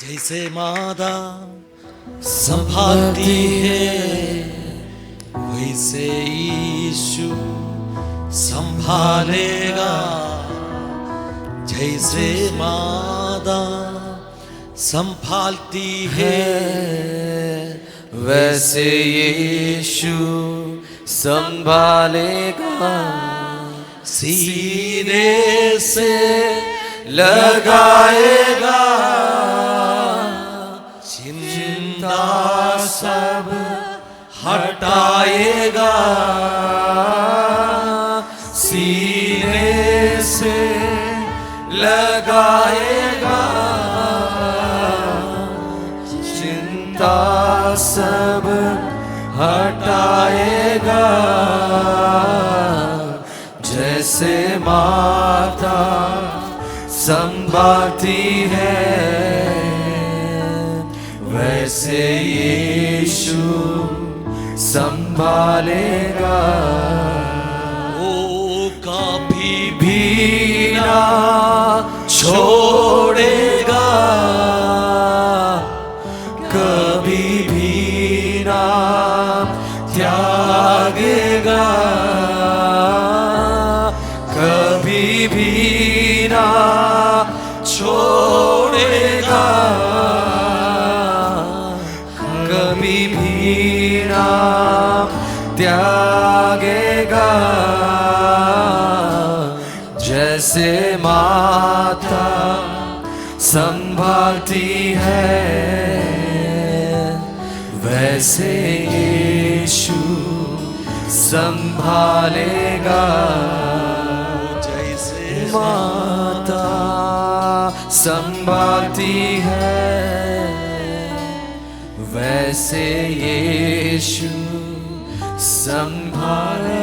जैसे मादा संभालती है वैसे यीशु संभालेगा। जैसे मादा संभालती है वैसे यीशु संभालेगा। सीने से लगाएगा चिंता सब हटाएगा। सीने से लगाएगा चिंता सब हटाएगा। जैसे माता संभालती है वैसे यीशु संभालेगा। वो कभी भी ना छोड़ेगा कभी भी ना त्यागेगा। कभी भी ना छोड़ेगा कभी भी ना त्यागेगा। जैसे माता संभालती है वैसे यीशु संभालेगा। जैसे माता संभालती है वैसे यीशु संभालेगा।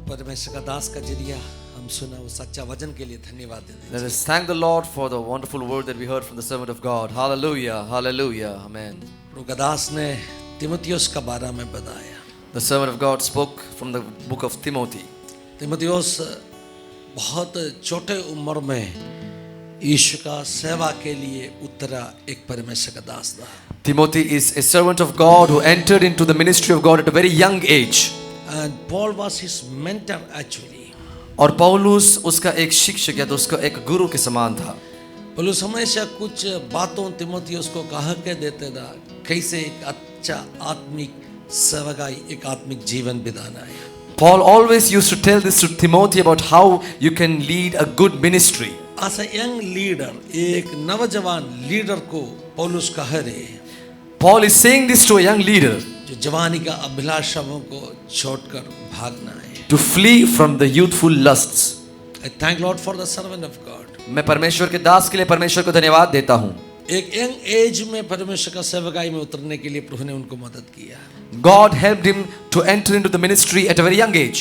परमेश्वर का दास का जरिया हम सुना वो सच्चा वचन के लिए धन्यवाद देते Let us thank the Lord for the wonderful word that we heard from the servant of God. Hallelujah, hallelujah, amen. प्रभु का दास ने तीमुथियुस का बारे में बताया। The servant of God spoke from the book of Timothy. तीमुथियुस बहुत छोटे उम्र में यीशु का सेवा के लिए उतरा एक परमेश्वर का दास था। Timothy is a servant of God who entered into the ministry of God at a very young age. And Paul was his mentor actually. और पौलुस उसका एक शिक्षक या तो उसका एक गुरु के समान था। पौलुस हमेशा कुछ बातों तीमुथियुस को कहा के देते था कैसे एक अच्छा आत्मिक सेवकाई एक आत्मिक जीवन बिताना है। Paul always used to tell this to Timothy about how you can lead a good ministry. As a young leader, एक नौजवान लीडर को पौलुस कह रहे हैं Paul is saying this to a young leader जो जवानी का अभिलाषाओं को छोड़कर भागना है। to flee from the youthful lusts. I thank Lord for the servant of God. मैं परमेश्वर के दास के लिए परमेश्वर को धन्यवाद देता हूँ। एक यंग एज में परमेश्वर का सेवकाई में उतरने के लिए प्रभु ने उनको मदद किया। God helped him to enter into the ministry at a very young age.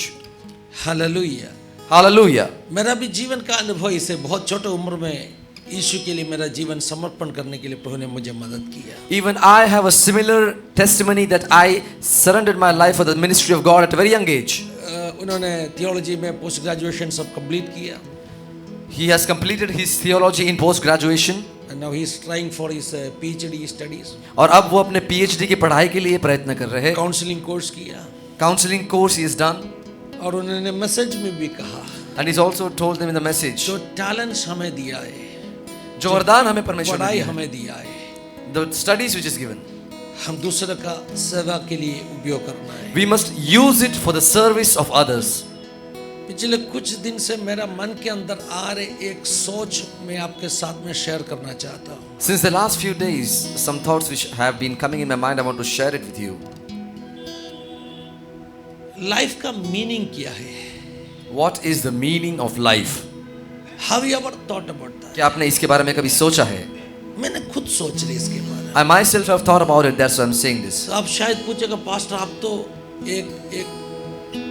Hallelujah. Hallelujah. मेरा भी जीवन का अनुभव इसे बहुत छोटे उम्र में यीशु के लिए मेरा जीवन समर्पण करने के लिए प्रभु ने मुझे मदद किया। Even I have a similar testimony that I surrendered my life for the ministry of God at a very young age. उन्होंने थियोलॉजी में पोस्ट ग्रेजुएशन सब कंप्लीट किया। He has completed his theology in post graduation. And now he is trying for his PhD studies. और अब वो अपने PhD की पढ़ाई के लिए प्रयत्न कर रहे हैं। काउंसलिंग कोर्स किया। Counseling course he has done. और उन्होंने मैसेज में भी कहा And he's also told them in the message. जो टैलेंट्स हमें दिया है, जो वरदान हमें परमेश्वर ने पढ़ाई दिया है, हमें दिया है, the studies which is given, हम दूसरे का सेवा के लिए उपयोग करना है। we must use it for the service of others. पिछले कुछ दिन से मेरा मन के अंदर आ रहे एक सोच मैं आपके साथ में शेयर करना चाहता हूँ। Since the last few days, some thoughts which have been coming in my mind, I want to share it with you. Life का मीनिंग क्या है? What is the meaning of life? Have you ever thought about that? क्या आपने इसके बारे में कभी सोचा है? मैंने खुद सोच रही इसके बारे में। I myself have thought about it. That's why I'm saying this. आप शायद पूछेगा पास्टर आप तो एक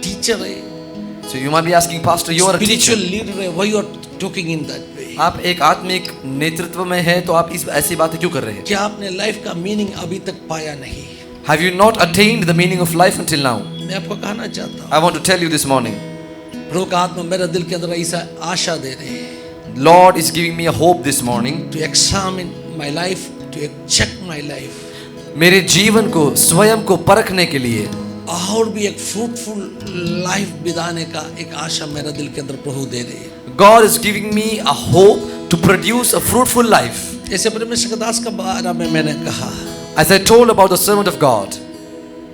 टीचर है, So you might be asking, Pastor, you are a teacher. Spiritual leader है, why you are talking in that way? आप एक आत्मिक नेतृत्व में हैं, तो आप इस ऐसी बातें क्यों कर रहे हैं? क्या आपने लाइफ का मीनिंग अभी तक पाया नहीं? Have you not attained the meaning of life until now? मैं आपको कहना चाहता हूँ, I want to tell you this morning. प्रभु का आत्मा मेरे दिल के अंदर ऐसा आशा दे रहे हैं। Lord is giving me a hope this morning. to examine my life, to check my life. मेरे जीवन को स्वयं को परखने के लिए और भी एक फ्रूटफुल लाइफ बिताने का एक आशा मेरे दिल के अंदर प्रभु दे रही है। God is giving me a hope to produce a fruitful life. जैसे परमेश्वर के दास का बारे में मैंने कहा, As I told about the servant of God,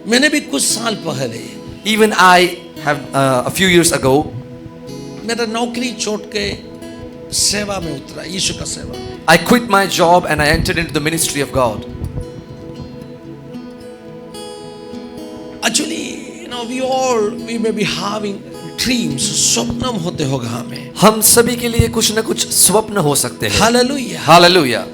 मैंने भी कुछ साल पहले even I have a few years ago, मेरा नौकरी छोड़ के सेवा में उतरा, यीशु का सेवा। I quit my job and I entered into the ministry of God. Actually, we may be having dreams, स्वप्न होते होगा हमें। हम सभी के लिए कुछ न कुछ स्वप्न हो सकते हैं। हालेलुया। Hallelujah.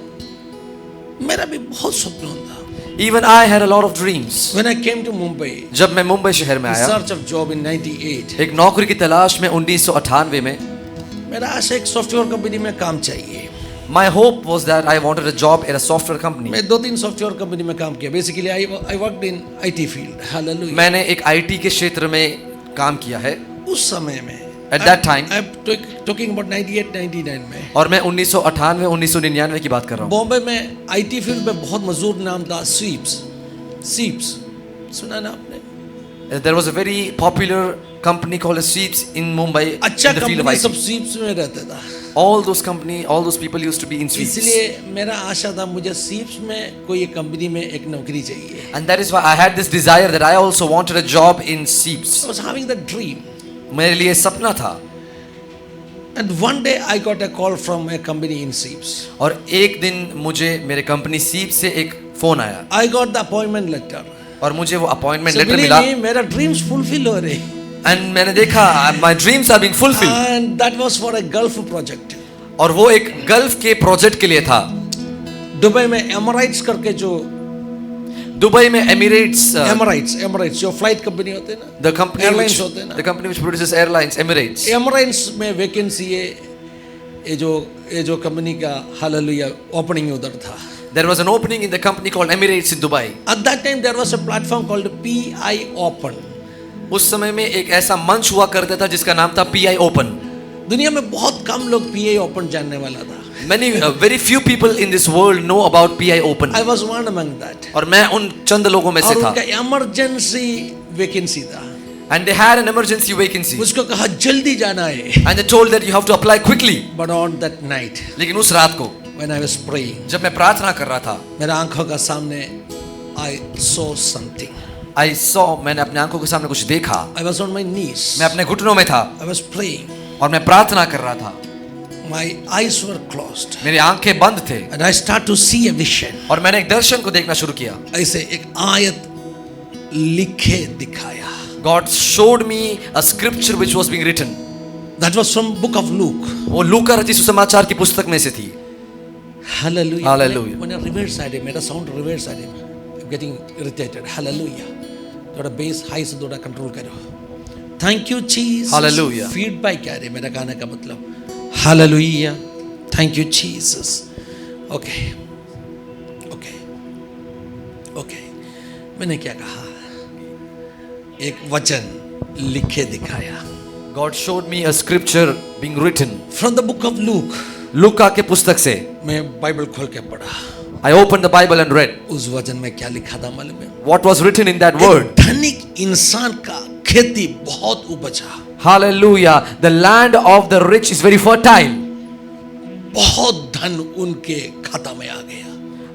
मेरा भी बहुत स्वप्न होता। Even I had a lot of dreams. When I came to Mumbai, जब मैं मुंबई शहर में in आया, search of job in 98, एक नौकरी की तलाश में 1998 में, मेरा आशा एक सॉफ्टवेयर कंपनी में काम चाहिए। my hope was that I wanted a job in a software company. मैं 2-3 सॉफ्टवेयर कंपनी में काम किया। Basically, I worked in IT field. Hallelujah. मैंने एक IT के क्षेत्र में काम किया है उस समय में, At that time, I'm talking about 98-99 में, और मैं 1998 1999 की बात कर रहा हूँ। बॉम्बे में IT फील्ड में बहुत मशहूर नाम था सीप्स, सुना ना आपने? There was a very popular company called as Sweeps in Mumbai. अच्छा in the field of company IT. सब सीप्स में रहता था। all those people used to be in Sweeps. इसलिए मेरा आशा था मुझे सीप्स में कोई एक कंपनी में एक नौकरी चाहिए। And that is why I had this desire that I also wanted a job in Sweeps. I was having the dream. मेरे लिए सपना था। And one day I got a call from a company in Seeps. और एक दिन मुझे मेरे company Sweeps से एक फोन आया I got the appointment letter. और मुझे वो अपॉइंटमेंट So लेटर believe मिला। me, मेरा ड्रीम्स फुलफिल हो रहे। एंड मैंने देखा my dreams are being fulfilled. And that was for a Gulf project. और वो एक गल्फ के प्रोजेक्ट के लिए था। दुबई में एमराइट्स करके जो दुबई में एमिरेट्स एमराइट्स जो फ्लाइट कंपनी होते हैं ना, the company Airlines which होते हैं ना। the company which produces airlines Emirates. एमराइट्स में वैकेंसी है। ये जो कंपनी का हालेलुया ओपनिंग उधर था। There was an opening in the company called Emirates in Dubai. At that time there was a platform called PI Open. उस समय में एक ऐसा मंच हुआ करता था जिसका नाम था PI Open. दुनिया में बहुत कम लोग PI Open जानने वाला था। Very few people in this world know about PI Open. I was one among that. और मैं उन चंद लोगों में से और था। उनका इमरजेंसी वैकेंसी था। And they had an emergency vacancy. उसको कहा जल्दी जाना है। And they told that you have to apply quickly. But on that night, लेकिन उस रात को when I was praying, जब मैं प्रार्थना कर रहा था, मेरा आंखों का सामने I saw something. मैंने अपने आंखों के सामने कुछ देखा। I was on my knees. मैं अपने घुटनों में था I was praying. और मैं प्रार्थना कर रहा था। My eyes were closed. मेरी आंखें बंद थे And I start to see a vision. और मैंने एक दर्शन को देखना शुरू किया। ऐसे एक आयत लिखे दिखाया। God showed me a scripture which was being written. That was from book of Luke. वो लूका रचित सुसमाचार की पुस्तक में से थी। Hallelujah. Hallelujah. When I reverse side, मेरा sound reverse side, I'm getting irritated. Hallelujah. थोड़ा bass high से थोड़ा control करो। Thank you Jesus. Hallelujah. Feedback क्या है मेरा गाने का मतलब? Hallelujah. Thank you Jesus. Okay. मैंने क्या कहा? एक वचन लिखे दिखाया। God showed me a scripture being written. From the book of Luke. लूका के पुस्तक से मैं बाइबल खोल के पढ़ा। I opened the Bible and read. उस वचन में क्या लिखा था मालूम है? What was written in that word? धनिक इंसान का खेती बहुत उपजा। Hallelujah. The land of the rich is very fertile. बहुत धन उनके खाता में आ गया।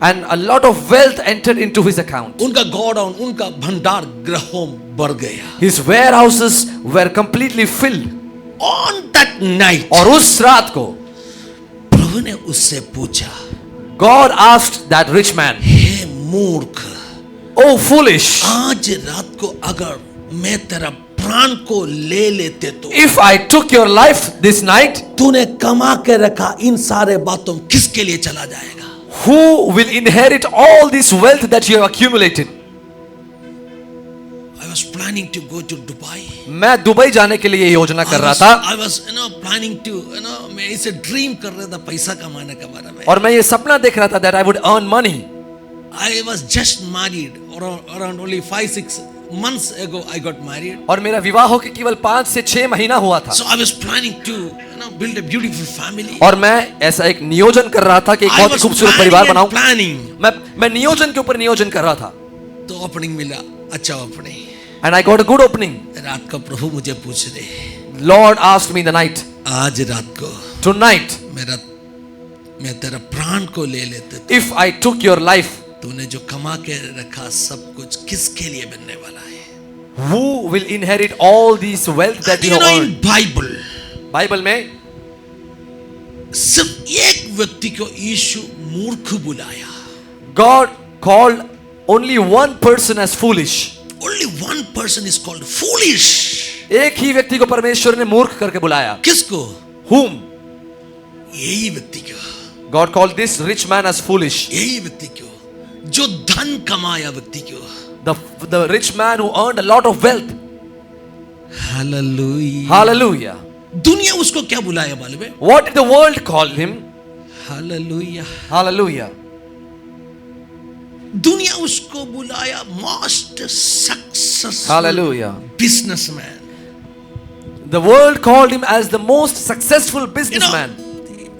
And a lot of wealth entered into his account. उनका गोडाउन, उनका भंडार गृहों बढ़ गया। His warehouses were completely filled. On that night, और उस रात को प्रभु ने उससे पूछा, God asked that rich man, हे मूर्ख, "Oh foolish, आज रात को अगर मैं तेरा प्राण को ले लेते तो if I took your life this night, तूने कमा के रखा इन सारे बातों किसके लिए चला जाएगा?" who will inherit all this wealth that you have accumulated? I was planning to go to Dubai. मैं दुबई जाने के लिए योजना कर रहा था I was planning to मैं इसे ड्रीम कर रहा था पैसा कमाने के बारे में। और मैं ये सपना देख रहा था that I would earn money. I was just married around only 5-6 months ago. I got married. और मेरा विवाह होके केवल 5 से 6 महीना हुआ था। So I was planning to build a beautiful family. और मैं ऐसा एक नियोजन कर रहा था कि एक I बहुत ही was खूबसूरत planning परिवार and बनाऊं. planning. मैं नियोजन के ऊपर नियोजन कर रहा था. तो ओपनिंग मिला, अच्छा opening. And I got a good opening. रात को प्रभु मुझे पूछ रहे, Lord asked me in the night, आज रात को tonight, मैं तेरा प्राण को ले लेते, if I took your life, तूने जो कमा के रखा सब कुछ किसके लिए बनने वाला है? who will inherit all this wealth that you You have know, in earned? Bible, Bible में सिर्फ एक व्यक्ति को यीशु मूर्ख बुलाया. God called only one person as foolish. Only one person is called foolish. एक ही व्यक्ति को परमेश्वर ने मूर्ख करके बुलाया. किसको? Whom? यही व्यक्ति को, God called this rich man as foolish. यही व्यक्ति को, जो धन कमाया व्यक्ति को. The rich man who earned a lot of wealth. Hallelujah. Hallelujah. दुनिया उसको क्या बुलाया मालूम है? What did the world call him? Hallelujah. Hallelujah. दुनिया उसको बुलाया most successful Hallelujah. businessman. The world called him as the most successful You know, businessman.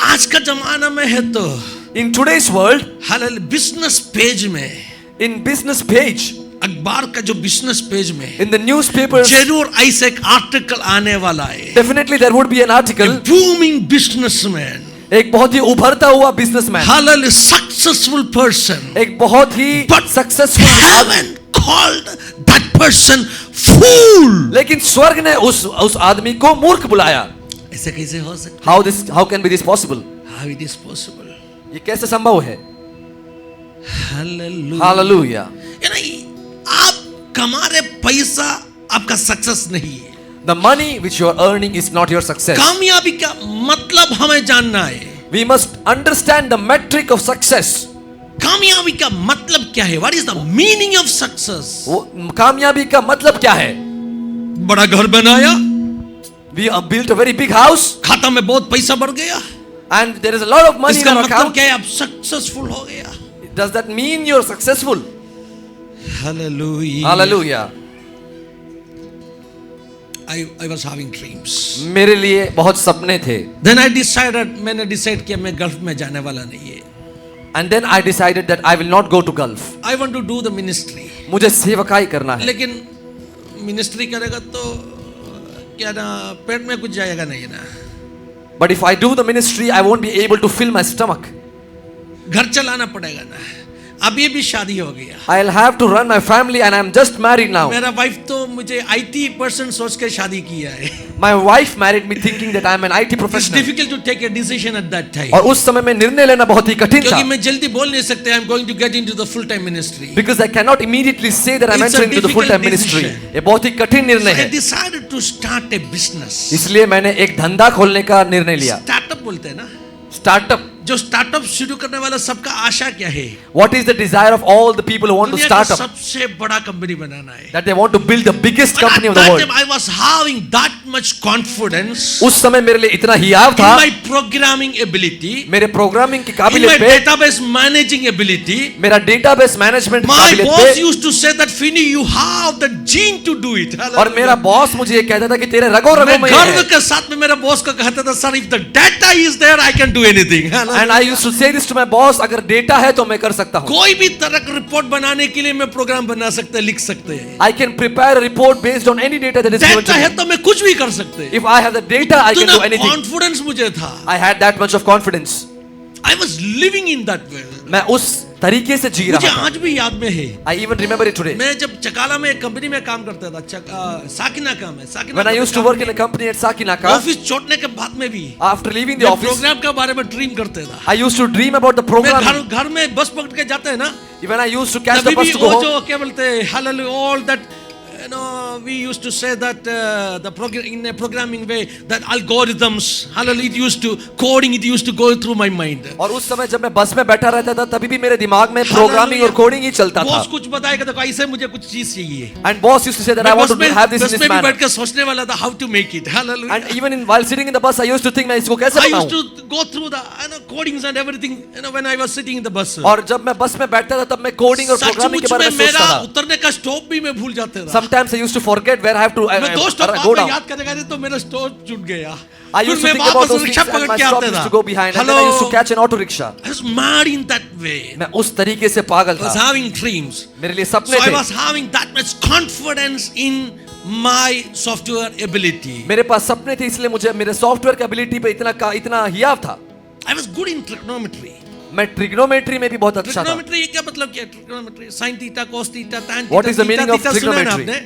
आज का जमाना में है तो In today's world, हालांकि बिजनेस पेज में, in business page, अखबार का जो बिजनेस पेज में in the newspapers, जरूर ऐसे एक आर्टिकल आने वाला है. definitely there would be an article. Booming businessman, एक बहुत ही उभरता हुआ बिजनेसमैन, हालांकि सक्सेसफुल पर्सन, एक बहुत ही But successful, heaven called that person fool. लेकिन स्वर्ग ने उस आदमी को मूर्ख बुलाया. ऐसे कैसे हो सकता? How can be this possible? How it is possible? ये कैसे संभव है? Hallelujah. Hallelujah. ये नहीं, आप कमा रहे पैसा आपका सक्सेस नहीं है. The money which you are earning is not your success. कामयाबी का मतलब हमें जानना है. We must understand the metric of success. कामयाबी का मतलब क्या है? What is the meaning of success? वो कामयाबी का मतलब क्या है? बड़ा घर बनाया, We have built a very big house खाता में बहुत पैसा बढ़ गया, and there is a lot of money in इसका our मतलब account. क्या है? आप सक्सेसफुल हो गया. Does that mean you're successful? Hallelujah. Hallelujah. I was having dreams. मेरे लिए बहुत सपने थे. Then I decided, मैंने डिसाइड किया मैं गल्फ में जाने वाला नहीं है. And then I decided that I will not go to Gulf. I want to do the ministry. मुझे सेवकाई करना है. लेकिन मिनिस्ट्री करेगा तो क्या ना, पेट में कुछ जाएगा नहीं ना. But if I do the ministry, I won't be able to fill my stomach. घर चलाना पड़ेगा ना. अभी भी शादी हो गया. I'll have to run my family and I'm just married now. मेरा वाइफ तो मुझे IT पर्सन सोच के शादी किया है. My wife married me thinking that I'm an IT It's professional. difficult to take a decision at that time. और उस समय में निर्णय लेना बहुत ही कठिन था. क्योंकि मैं जल्दी बोल नहीं सकते I'm going to get into the full time ministry. Because I cannot immediately say that I'm It's a entering into the full time difficult ministry. decision. ये बहुत ही कठिन निर्णय I है. decided to start a business. इसलिए मैंने एक धंधा खोलने का निर्णय लिया. स्टार्टअप बोलते हैं ना. Startup. जो स्टार्टअप शुरू करने वाला सबका आशा क्या है? What is the desire of all the people who want to दुनिया का start up? सबसे बड़ा कंपनी बनाना है. That they want to build the biggest But company at of the that world. time I was having that much confidence उस समय मेरे लिए इतना हियाव in था. my programming ability, मेरे प्रोग्रामिंग की in my काबिलियत पे, database managing ability. मेरा डेटाबेस मैनेजमेंट की My काबिलियत boss पे, used to say that Finney, you have the gene to do it. और मेरा बॉस मुझे ये कहता था कि तेरे रगों रगों मैं में ये गर्व है. के साथ में मेरे बॉस को कहता था, sir, if the data is there, I can do anything. And I used to say this to my boss, अगर डेटा है तो मैं कर सकता हूँ. कोई भी तरह का रिपोर्ट बनाने के लिए मैं प्रोग्राम बना सकते, लिख सकते हैं. I can prepare a report based on any data that is given data to है me. तो मैं कुछ भी कर सकते हैं. If I have the data, I can do anything. Confidence मुझे था. I had that much of confidence. I was living in that way. मैं उस तरीके से जी मुझे रहा था. आज भी याद में है. I even remember it today. मैं जब चकाला में एक कंपनी में काम करता था, साकिनाका में, When I used to work in a company at Sakinaka, office छोड़ने के बाद में भी after leaving the मैं office, प्रोग्राम के बारे में ड्रीम करते था. I used to dream about the मैं program. घर में बस पकड़ के जाते हैं ना, When I used to catch the तभी bus भी to go वो home, जो क्या बोलते हैं, hallelujah, all that, you know, we used to say that the program in a programming way, that algorithms, hallelujah, it used to coding, it used to go through my mind. और उस समय जब मैं बस में बैठा रहता था तभी भी मेरे दिमाग में प्रोग्रामिंग और कोडिंग ही चलता था. बॉस कुछ बताएगा तो ऐसे मुझे कुछ चीज चाहिए. And boss used to say that I want to have this in बस this में भी manner. बैठ के सोचने वाला था how to make it. Hallelujah. And even while sitting in the bus, I used to think मैं इसको कैसे I used बनाऊं. to go through the codings and everything, when I was sitting in the bus. और जब मैं बस में बैठता था तब मैं कोडिंग और प्रोग्रामिंग के सचमुच बारे में में सोचता मेरा था. उतरने का स्टॉप भी मैं भूल जाता था. Sometimes sometimes I used to forget where I have to मैं 2 स्टॉप go आपको down. याद करने गया तो मेरा स्टॉप छूट गया। I used to think about those things and my stop used to go behind and then I used to catch an auto rickshaw. I was mad in that way. मैं उस तरीके से पागल I was था, having dreams. मेरे लिए सपने So I थे, was having that much confidence in my software ability. मेरे पास सपने थे, इसलिए मुझे मेरे सॉफ्टवेयर की एबिलिटी पे इतना हियाव था। I was good in trigonometry. मैं ट्रिग्नोमेट्री में भी बहुत अच्छा था। ट्रिग्नोमेट्री क्या मतलब क्या है? Trigonometry sine theta cos theta tan theta. What is the meaning of trigonometry?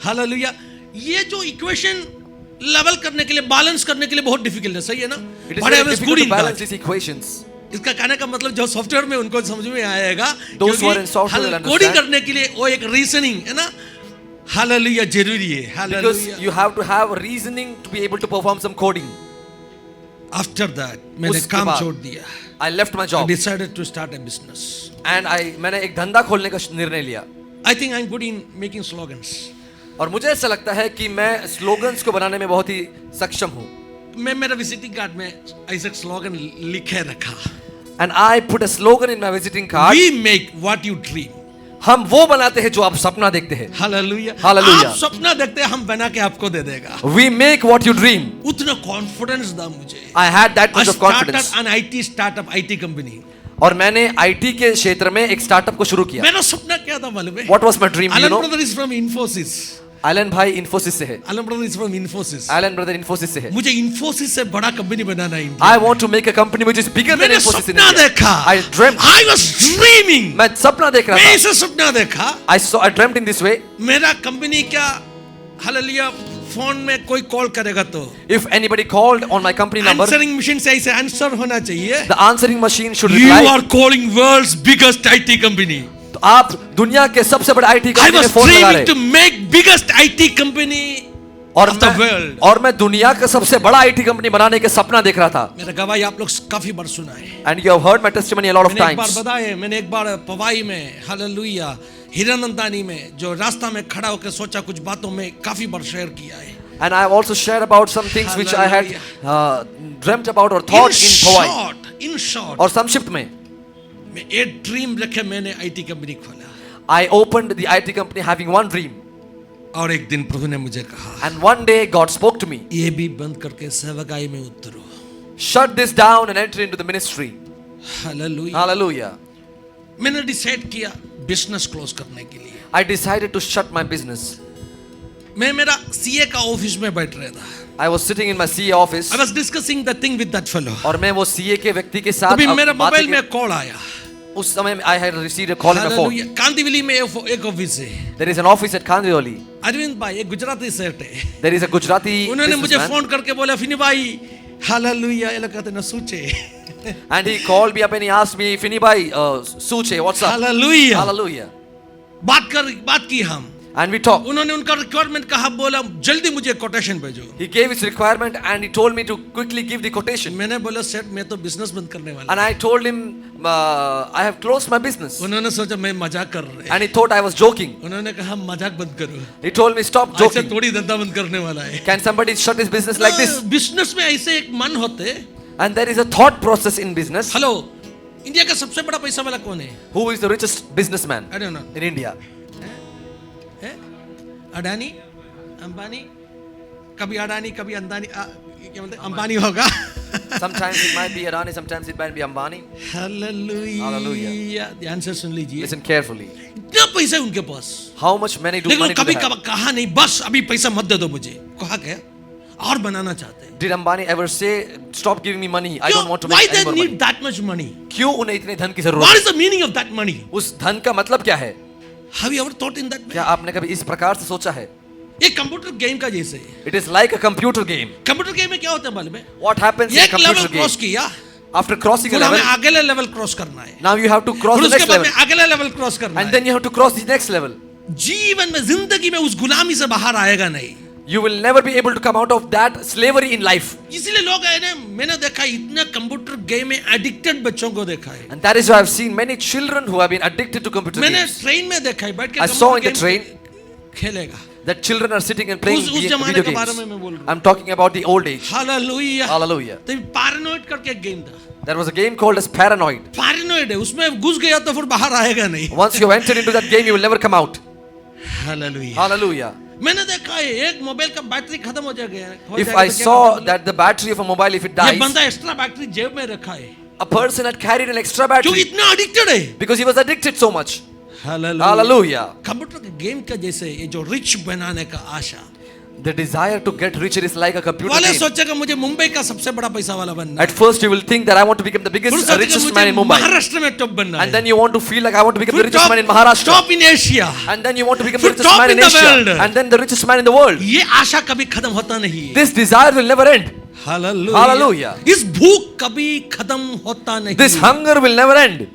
Hallelujah. ये जो इक्वेशन लेवल करने के लिए, बैलेंस करने के लिए बहुत डिफिकल्ट है, सही है ना? It is But I very was difficult good to in balance that. these equations. इसका कहने का मतलब जो सॉफ्टवेयर में उनको समझ में आएगा, Those who are in software will coding understand. करने के लिए वो एक रीजनिंग है ना, हालेलुया जरूरी है। Because hallelujah. you have to have reasoning to be able to perform some coding. After that मैंने उसके काम बाद छोड़ दिया। I left my I job decided to start a business. and मैंने एक धंधा खोलने का निर्णय लिया। I think I'm good in making slogans. और मुझे ऐसा लगता है कि मैं स्लोगन्स को बनाने में बहुत ही सक्षम हूँ। मैं मेरा विजिटिंग कार्ड में ऐसा स्लोगन लिखे रखा। And I put a slogan in my visiting card. We make what you dream. हम वो बनाते हैं जो आप सपना देखते हैं। हालेलुया। Hallelujah. आप सपना देखते हैं, हम बना के आपको दे देगा। We make what you dream. उतना कॉन्फिडेंस था मुझे। I had that I much of confidence. started an IT startup, IT company. और मैंने IT के क्षेत्र में एक स्टार्टअप को शुरू किया। मेरा सपना क्या था मालूम है? What was my dream? You Alan know? brother is from Infosys. Alan भाई इन्फोसिस से है। Alan brother is from Infosys. Alan brother Infosys से है। मुझे Infosys से बड़ा कंपनी बनाना है। I want to make a company which is bigger than मैंने Infosys in सपना India. देखा। I dreamt. I was dreaming. मैं सपना देख रहा मैं था। ऐसा सपना देखा। I dreamt in this way. मेरा कंपनी क्या, हालेलुया, फोन में कोई कॉल करेगा तो If anybody called on my company number, answering machine से ऐसे आंसर होना चाहिए। the answering machine should You reply. are calling world's biggest IT company. तो आप दुनिया के सबसे बड़े IT I कंपनी में was फोन लगा dreaming to रहे। make biggest IT company of the world. और मैं दुनिया का सबसे बड़ा IT कंपनी बनाने के सपना देख रहा था। मेरा गवाही आप लोग काफी बार सुना है। And you have heard my testimony a lot of मैंने एक बार times. बताया, मैंने एक बार पवाई में, हालेलुया, हिरनंदानी में जो रास्ता में खड़ा होकर सोचा कुछ बातों में काफी बार शेयर किया है। And I have also shared about some things which I had dreamt about or thought in Hawaii. In short, और संक्षिप्त में मैं एक ड्रीम रखे, मैंने IT कंपनी खोला। I opened the IT company having one dream. और एक दिन प्रभु ने मुझे कहा, And one day God spoke to me. ये भी बंद करके सेवकाई में उतरो। Shut this down and enter into the ministry. Hallelujah. Hallelujah. मैंने डिसाइड किया बिजनेस क्लोज करने के लिए। I decided to shut my business. मैं मेरा सीए का ऑफिस में बैठ रहा था। I was sitting in my CA office. I was discussing the thing with that fellow. और मैं वो CA के व्यक्ति के साथ तभी मेरा बातें मोबाइल की- में कॉल आया। उस समय I had received a call on my phone. Hallelujah. Kandivali में एक ऑफिस है। There is an office at Kandivali. Arvind भाई एक गुजराती सेठ है। There is a Gujarati उन्होंने मुझे businessman. फोन करके बोला, फिनी भाई, हालेलुया, ये लोग कहते हैं ना सूचे। And he called me up and he asked me, Fini bhai, Suche, what's up? Hallelujah. Hallelujah. बात की हम। And we talked. उन्होंने उनका रिक्वायरमेंट कहा, बोला जल्दी मुझे कोटेशन भेजो। He gave his requirement and he told me to quickly give the quotation. मैंने बोला सेठ मैं तो बिजनेस बंद करने वाला। And I told him, I have closed my business. उन्होंने सोचा मैं मजाक कर रहे। And he thought I was joking. उन्होंने कहा मजाक बंद करो। He told me, stop ऐसे joking. थोड़ी धंधा बंद करने वाला है। Can somebody shut his business like this? Business में ऐसे एक मन होते। And there is a thought process in business. Hello, India का सबसे बड़ा पैसा वाला कौन है? Who is the richest businessman I don't know. in India? है? अडानी, अंबानी, कभी अडानी कभी अंदानी, क्या बोलते हैं, अंबानी होगा। Sometimes it might be Adani, sometimes it might be Ambani. Hallelujah. ध्यान से सुन लीजिए। Listen carefully. इतना पैसा है उनके पास, How much money do लेकिन money do कभी they have? कहा नहीं, बस अभी पैसा मत दे दो मुझे। कहा क्या? और बनाना चाहते हैं। Did Ambani ever say, stop giving me money? I don't want to Why make any they more need money. that much money? क्यों उन्हें इतने धन की What जरूरत is the meaning of that money? है? उस धन का मतलब क्या है? Have you ever thought in that way? क्या आपने कभी इस प्रकार से सोचा है? ये कंप्यूटर गेम का जैसे है। It is like a computer game. Computer game में क्या होता है मालूम है? What happens in a एक लेवल computer क्रॉस game? किया, After crossing a फिर हमें level, अगले लेवल क्रॉस करना है। now you have to cross फिर the उसके next बाद level. में अगले लेवल क्रॉस करना And है। then you have to cross the next level. जीवन में, जिंदगी में उस गुलामी से बाहर आएगा नहीं। You will never be able to come out of that slavery in life. इसलिए लोग है ना, मैंने देखा इतना कंप्यूटर गेम में एडिक्टेड बच्चों को देखा है। And that is why I've seen many children who have been addicted to computer मैंने games. ट्रेन में देखा है, बैठ के I saw in the computer train game खेलेगा। that children are sitting and playing उस जमाने video के बारे games. में मैं बोल रहा हूँ। I'm talking about the old age. Hallelujah. Hallelujah. तो पैरानॉइड करके एक गेम था। There was a game called as Paranoid. Paranoid है, उसमें घुस गया तो फिर बाहर आएगा नहीं। Once you have entered into that game, you will never come out. Hallelujah. Hallelujah. मैंने देखा है एक मोबाइल का बैटरी खत्म हो जाएगा If I saw that the battery of a mobile, if it ये dies, बंदा एक्स्ट्रा बैटरी जेब में रखा है a person had carried an extra क्योंकि battery इतना एडिक्टेड है। because he was addicted so much. Hallelujah. Hallelujah. Computer के गेम का जैसे ये जो रिच बनाने का आशा, The desire to get richer is like a computer वाले game. सोचेगा मुझे मुंबई का सबसे बड़ा पैसा वाला बनना At first you will think that I want to become the फिर biggest, सोचेगा richest man in मुझे Mumbai. महाराष्ट्र में टॉप बनना And है, then you want to feel like I want to become the फिर richest man in Maharashtra. Top in Asia. And then you want to become the फिर richest top man in in the Asia. world. And then the richest man in the world. ये आशा कभी खत्म होता नहीं है। This desire will never end. Hallelujah. Hallelujah. इस भूख कभी खत्म होता नहीं। This hunger will never end.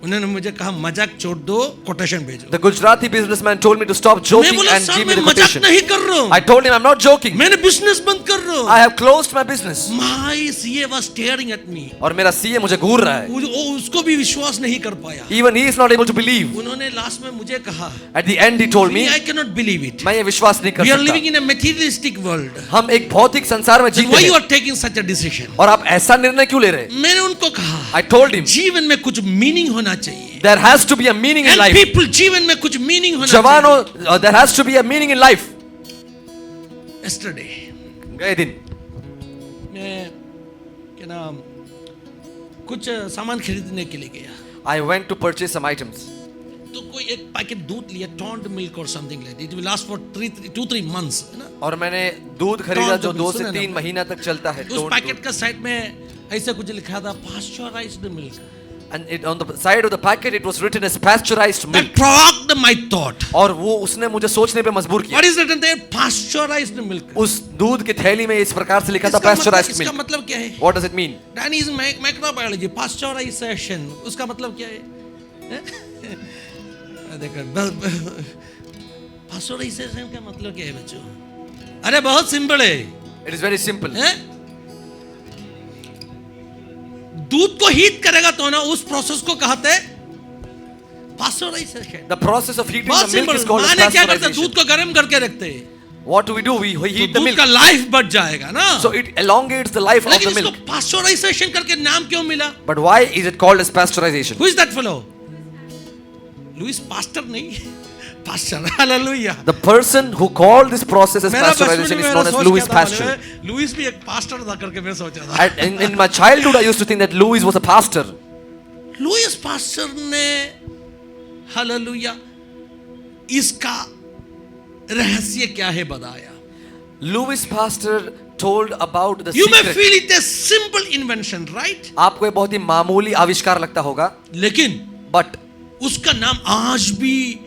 उन्होंने मुझे कहा मजाक छोड़ दो, कोटेशन भेजो। The Gujarati businessman told me to stop मैं joking बोला and सर give me मैं the मजाक quotation. नहीं कर रहा हूँ, I told him I'm not joking. मैंने बिजनेस बंद कर रहा हूँ। I have closed my business. My CA was staring at me। और मेरा CA मुझे घूर रहा है. वो उसको भी विश्वास नहीं कर पाया। Even he is not able to believe. उन्होंने लास्ट में मुझे कहा, At the end he told me, I cannot believe it। मैं ये विश्वास नहीं कर We are living सकता. in a materialistic world। हम एक भौतिक संसार में Then जीते why you हैं. are taking such a decision? और आप ऐसा निर्णय क्यों ले रहे हैं? मैंने उनको कहा, I told him जीवन में कुछ मीनिंग होना चाहिए। there has to be a meaning in And life. people, जीवन में कुछ मीनिंग होना जवानों, चाहिए। there has to be a meaning in life. Yesterday गए दिन मैं क्या नाम कुछ सामान खरीदने के लिए गया, I went to purchase some items. तो कोई एक पैकेट दूध लिया, टॉन्ड मिल्क और something like it will last for 2-3 months, है ना। और मैंने दूध खरीदा जो Don't 2 सुने से ना। 3 महीना तक चलता है. उस पैकेट का साइड में ऐसा कुछ लिखा था, pasteurised milk. And it, on the side of the packet it was written as pasteurized milk. That provoked my thought। और वो उसने मुझे सोचने पे मजबूर किया. What is written there? Pasteurized milk। उस दूध की थैली में इस प्रकार से लिखा था इसका pasteurized इसका milk. मतलब क्या है? What does it mean? Danny is microbiology, pasteurization, उसका मतलब क्या है? देखो pasteurization का मतलब क्या है बच्चों? अरे बहुत सिंपल है। It is very simple. हैं? दूध को हीट करेगा तो ना उस प्रोसेस को कहते हैं pasteurization. The process of heating बहुत the milk simple. is called as माने क्या करते हैं? pasteurization. दूध को गर्म करके रखते हैं, What do? We heat तो the दूध milk. का लाइफ बढ़ जाएगा ना। So it elongates the life of लेकिन the इसको milk. पास्चराइजेशन करके नाम क्यों मिला? But why is it called as pasteurization? Who is that fellow? Louis pastor नहीं, pastor. Hallelujah. The person who called this process as मेरा बचपन pasteurization में is मेरा known as सोच Louis क्या था Pasteur. मालूम है? लुइस भी एक पास्टर था करके मैं सोचा था। In my childhood, I used to think that Louis was a pastor. Louis pastor ने हालेलुया इसका रहस्य क्या है बताया। Louis Pasteur told about the You may secret. feel it a simple invention, right? आपको ये बहुत ही मामूली आविष्कार लगता होगा, लेकिन but उसका नाम आज भी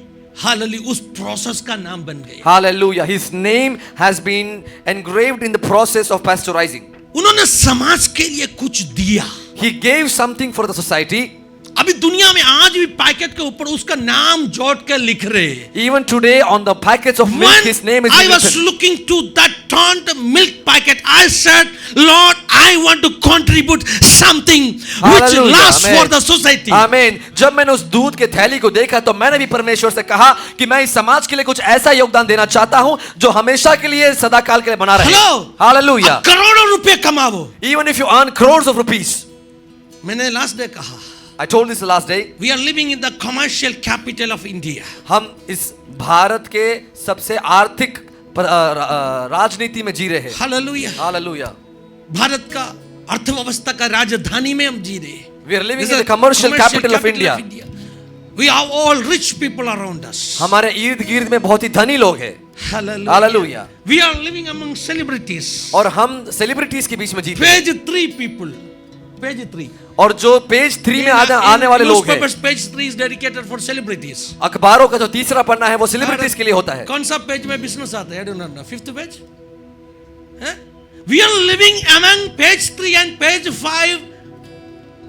हालेलुया उस प्रोसेस का नाम बन गया। hallelujah, his name has been engraved in the process of pasteurizing. उन्होंने समाज के लिए कुछ दिया। He gave something for the society. अभी दुनिया में आज भी पैकेट के ऊपर उसका नाम जोड़ के लिख रहे। Even today on the packets of milk, When his name is I was written. looking to that turned milk packet, I said, Lord, I want to contribute something which Hallelujah. lasts Amen. for the society. आमीन। जब मैंने उस दूध के थैली को देखा तो मैंने भी परमेश्वर से कहा कि मैं इस समाज के लिए कुछ ऐसा योगदान देना चाहता हूं जो हमेशा के लिए सदाकाल के लिए बना रहे। Hello. हालेलुया। अब करोड़ों रुपए कमाओ। Even if you earn crores of rupees. मैंने लास्ट डे कहा, I told this the last day. we are living in the commercial capital of India. हम इस भारत के सबसे आर्थिक राजनीति में जी रहे हैं। हालेलुया। हालेलुया। भारत का अर्थव्यवस्था का राजधानी में हम जी रहे हैं। We are living in the commercial capital of India. We have all rich people around us. हमारे इर्द गिर्द में बहुत ही धनी लोग हैं। Hallelujah. Hallelujah. We are living among celebrities. और हम सेलिब्रिटीज के बीच में जीते हैं। Page 3 people. Page 3. और जो पेज 3 में आने वाले लोग हैं, Page 3 is dedicated for celebrities. अखबारों का जो तीसरा पन्ना है वो सेलिब्रिटीज के लिए होता है। कौन सा पेज में बिजनेस आता है? I do not know. 5th page? We are living among page 3 and page 5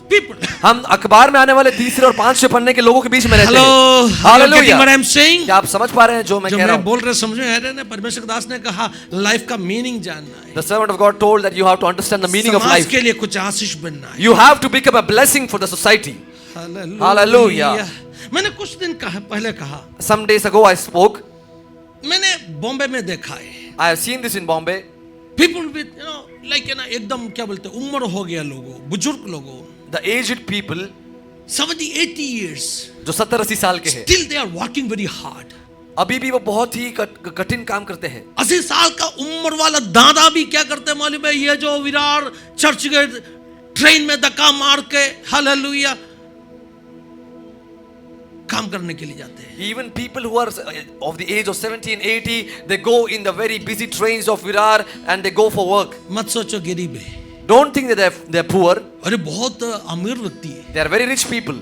people. हम अखबार में आने वाले तीसरे और पांचवें पन्ने के लोगों के बीच में रहते Hello. हैं। Getting what hallelujah. I'm saying? क्या आप समझ पा रहे हैं जो मैं जो कह रहा मैं हूँ? बोल रहे समझ में आ रहे हैं? परमेश्वर दास ने कहा लाइफ का मीनिंग जानना है। The servant of God told that you have to understand the meaning of समाज life. के लिए कुछ आशीष बनना है। You have to become a blessing for the society. Hallelujah. मैंने कुछ दिन पहले कहा, Some days ago I spoke. मैंने बॉम्बे में देखा है। I have seen this in Bombay. People with like एकदम क्या बोलते हैं, उम्र हो गया लोगों, बुजुर्ग लोगों, The aged people 70-80 years, जो 70-80 साल के हैं, still they are working very hard. अभी भी वो बहुत ही कठिन काम करते हैं। 80 साल का उम्र वाला दादा भी क्या करते हैं मालूम है? ये जो विरार चर्च गए ट्रेन में धक्का मार के हालेलुया काम करने के लिए जाते हैं। Even people who are of the age of 70 and 80, they go in the very busy trains of Virar and they go for work. मत सोचो गरीब है, Don't think that they're poor. अरे बहुत अमीर व्यक्ति है। They are very rich people.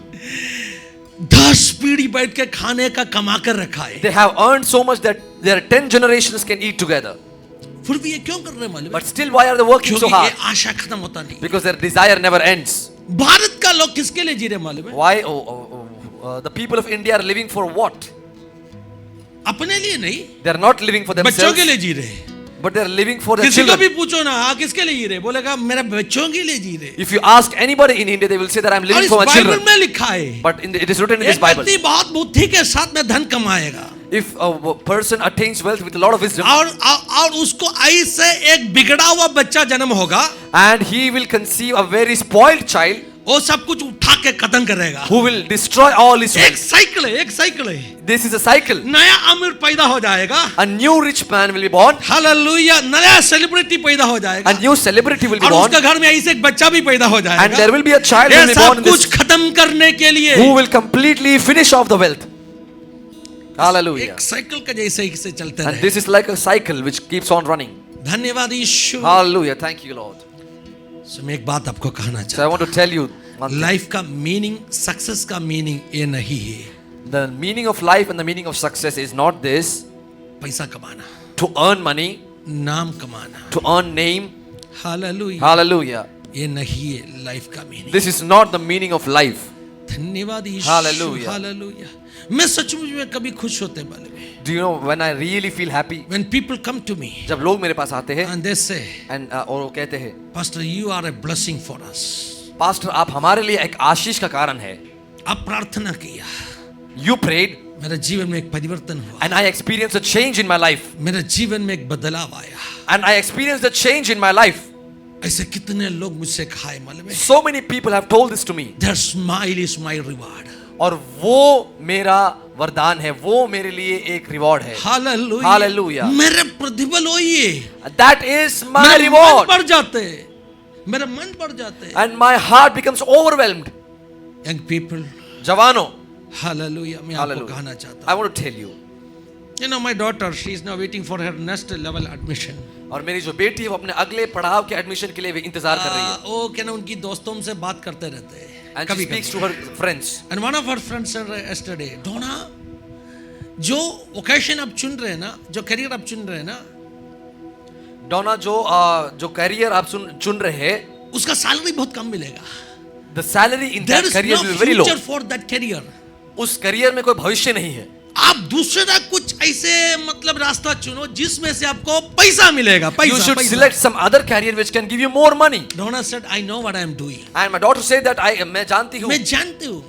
10 पीढ़ी बैठ के खाने का कमा कर रखा है, They have earned so much that their 10 generations can eat together. फिर भी ये क्यों कर रहे हैं मालूम है? But still, why are they working so क्योंकि ये hard? आशा खत्म होता नहीं। Because their desire never ends. Bharat का लोग किसके लिए जी रहे मालूम है? Why? The people of India are living for what? अपने लिए नहीं, They are not living for बच्चों themselves, के लिए जी रहे। but they are living for their किसी को children. भी पूछो ना, किसके लिए जी रहे? बोलेगा मेरे बच्चों के लिए जी रहे। If you ask anybody in India, they will say that I am और living इस for my बाइबल children. में लिखा है, But it is written in this एक Bible. व्यक्ति बहुत बुद्धि के साथ में धन कमाएगा If a person attains wealth with a lot of wisdom, और उसको ऐसे एक बिगड़ा हुआ बच्चा जन्म होगा, and he will conceive a very spoiled child वो सब कुछ उठा के खत्म करेगा। who will destroy all his एक wealth. साइकिल है, एक साइकिल है। This is a cycle. नया अमीर पैदा हो जाएगा, A new rich man will be born. Hallelujah, नया सेलिब्रिटी पैदा हो जाएगा, A new celebrity will be और born. उसके घर में ऐसे एक बच्चा भी पैदा हो And जाएगा। there will be a child who ये will be born सब in कुछ this, खत्म करने के लिए who will completely finish off the wealth. Hallelujah. एक साइकिल का जैसे ही से चलते And रहे। this is like a cycle which keeps on running. धन्यवाद यीशु। Hallelujah. Thank you, Lord. So मैं एक बात आपको कहना So I चाहता want to tell you one हूँ, thing. लाइफ का मीनिंग, सक्सेस का मीनिंग ये नहीं है The meaning of life and the meaning of success is not this पैसा कमाना, to earn money, नाम कमाना, to earn name. Hallelujah, Hallelujah. ये नहीं है लाइफ का meaning. This is not the meaning of life. धन्यवाद यीशु, Hallelujah. हालेलुया। मैं सचमुच में कभी खुश होते वाले में, Do you know when I really feel happy? when people come to me जब लोग मेरे पास आते हैं and they say, and और वो कहते हैं, Pastor, you are a blessing for us. Pastor आप हमारे लिए एक आशीष का कारण है. आप प्रार्थना किया, You prayed मेरे जीवन में एक परिवर्तन हुआ, and I experienced a change in my life. मेरे जीवन में एक बदलाव आया। And I experienced a change in my life. ऐसे कितने लोग मुझसे खाए मालूम है? So many people have told this to me. Their smile is my reward. और वो मेरा वरदान है, वो मेरे लिए एक रिवॉर्ड है. Hallelujah. Hallelujah. मेरे प्रतिफल होइए, That is my मेरे मन reward. बढ़ जाते, मेरे मन बढ़ जाते। And my heart becomes overwhelmed. Young people, जवानों, hallelujah, मैं आपको Hallelujah. कहना चाहता I हूँ। want to tell you. You know, my daughter, she is now waiting for her next level admission. और मेरी जो बेटी है वो अपने अगले पड़ाव के एडमिशन के लिए भी इंतजार कर रही है. वो क्या ना उनकी दोस्तों से बात करते रहते हैं And she speaks to her friends. And one of her friends said yesterday, डोना, जो वोकेशन आप चुन रहे हैं ना, जो करियर आप चुन रहे हैं ना, डोना जो करियर आप चुन रहे हैं, उसका सैलरी बहुत कम मिलेगा। the salary in There that is career no will be very low. future for that career. उस करियर में कोई भविष्य नहीं है. आप दूसरा कुछ ऐसे मतलब रास्ता चुनो जिसमें से आपको पैसा मिलेगा, पैसा। You should पैसा। select some other career which can give you more money. Donna said, I know what I am doing. And my daughter said that मैं जानती हूँ. मैं जानती हूँ,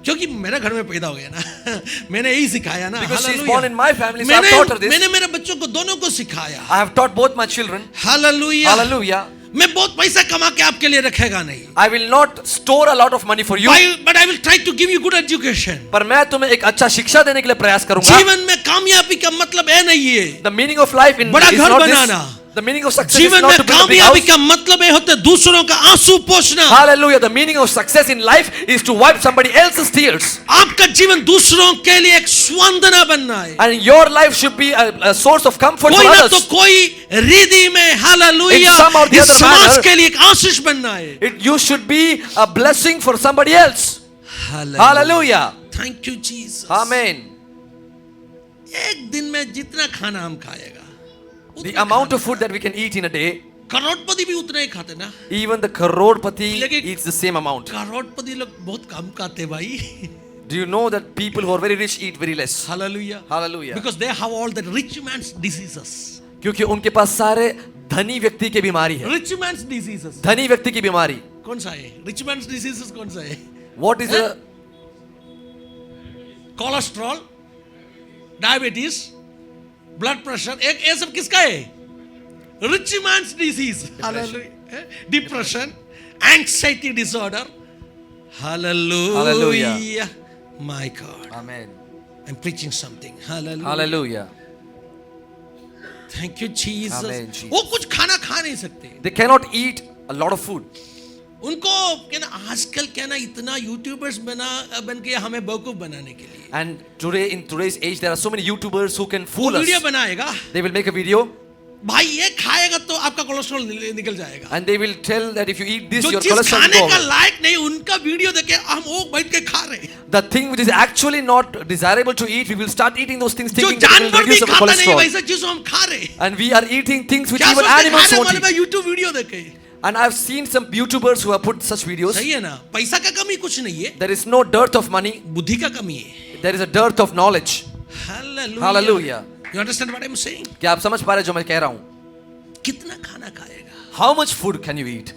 क्योंकि मेरे घर में पैदा हो गया ना। मैंने यही सिखाया ना। Because she is Hallelujah. born in my family, so I have taught her this. मैंने मेरे बच्चों को दोनों को सिखाया। I have taught both my children. Hallelujah. Hallelujah. मैं बहुत पैसा कमा के आपके लिए रखेगा नहीं। I will not store a lot of money for you. But I will try to give you good education. पर मैं तुम्हें एक अच्छा शिक्षा देने के लिए प्रयास करूंगा. जीवन में कामयाबी का मतलब है नहीं है The meaning of life in बड़ा is घर not banana. this. The meaning of success is जीवन not में to build a big कामयाबी house. का मतलब है होता है दूसरों का आंसू पोंछना। Hallelujah. The meaning of success in life is to wipe somebody else's tears. आपका जीवन दूसरों के लिए एक स्वांदना बनना है। And your life should be a source of comfort for कोई ना तो others. कोई रिद्धि में hallelujah In some or the इस other समाज manner, के लिए एक आशीष बनना है। You should be a blessing for somebody else. Hallelujah. Thank you Jesus. Amen. एक दिन में जितना खाना हम खाएगा, The amount of food that we can eat in a day, करोड़पति भी उतना ही खाते ना। even the crorepati लेकिन- eats the same amount. करोड़पति लोग बहुत कम खाते भाई। Do you know that people who are very rich eat very less? Hallelujah. Hallelujah. Because they have all the rich man's diseases. क्योंकि उनके पास सारे धनी व्यक्ति की बीमारी है. Rich man's diseases धनी व्यक्ति की बीमारी. कौन सा है? Rich man's diseases कौन सा है? What is the cholesterol, diabetes, blood pressure, एक ये सब किसका है? Rich mains disease. Depression, anxiety disorder. Hallelujah, my God. Amen. I'm preaching something. Hallelujah. Hallelujah. Thank you, Jesus. Amen, Jesus. वो कुछ खाना खा नहीं सकते. They cannot eat a lot of food. उनको क्या ना आजकल क्या ना इतना यूट्यूबर्स बन के हमें बेवकूफ बनाने के लिए. And today, in today's age, there are so many YouTubers who can वो fool us. वीडियो बनाएगा. They will make a video भाई ये खाएगा तो आपका कोलेस्ट्रॉल निकल जाएगा. and they will tell that if you eat this, जो your चीज cholesterol खाने will का go away. लायक नहीं उनका वीडियो देखे हम वो बैठ के खा रहे हैं. The thing which is actually not desirable to eat, we will start eating those things जो thinking that it will जानवर भी reduce our खाता नहीं cholesterol. वैसे चीज हम खा रहे हैं. And we are eating things which क्या even सोचते animals खाने won't वाले eat. में यूट्यूब वीडियो देखे. And I've seen some YouTubers who have put such videos. सही है ना. पैसा का कमी कुछ नहीं है. There is no dearth of money. बुद्धि का कमी है. There is a dearth of knowledge. Hallelujah. Hallelujah. You understand what I'm saying? क्या आप समझ पा रहे हैं जो मैं कह रहा हूँ? कितना खाना खाएगा? How much food can you eat?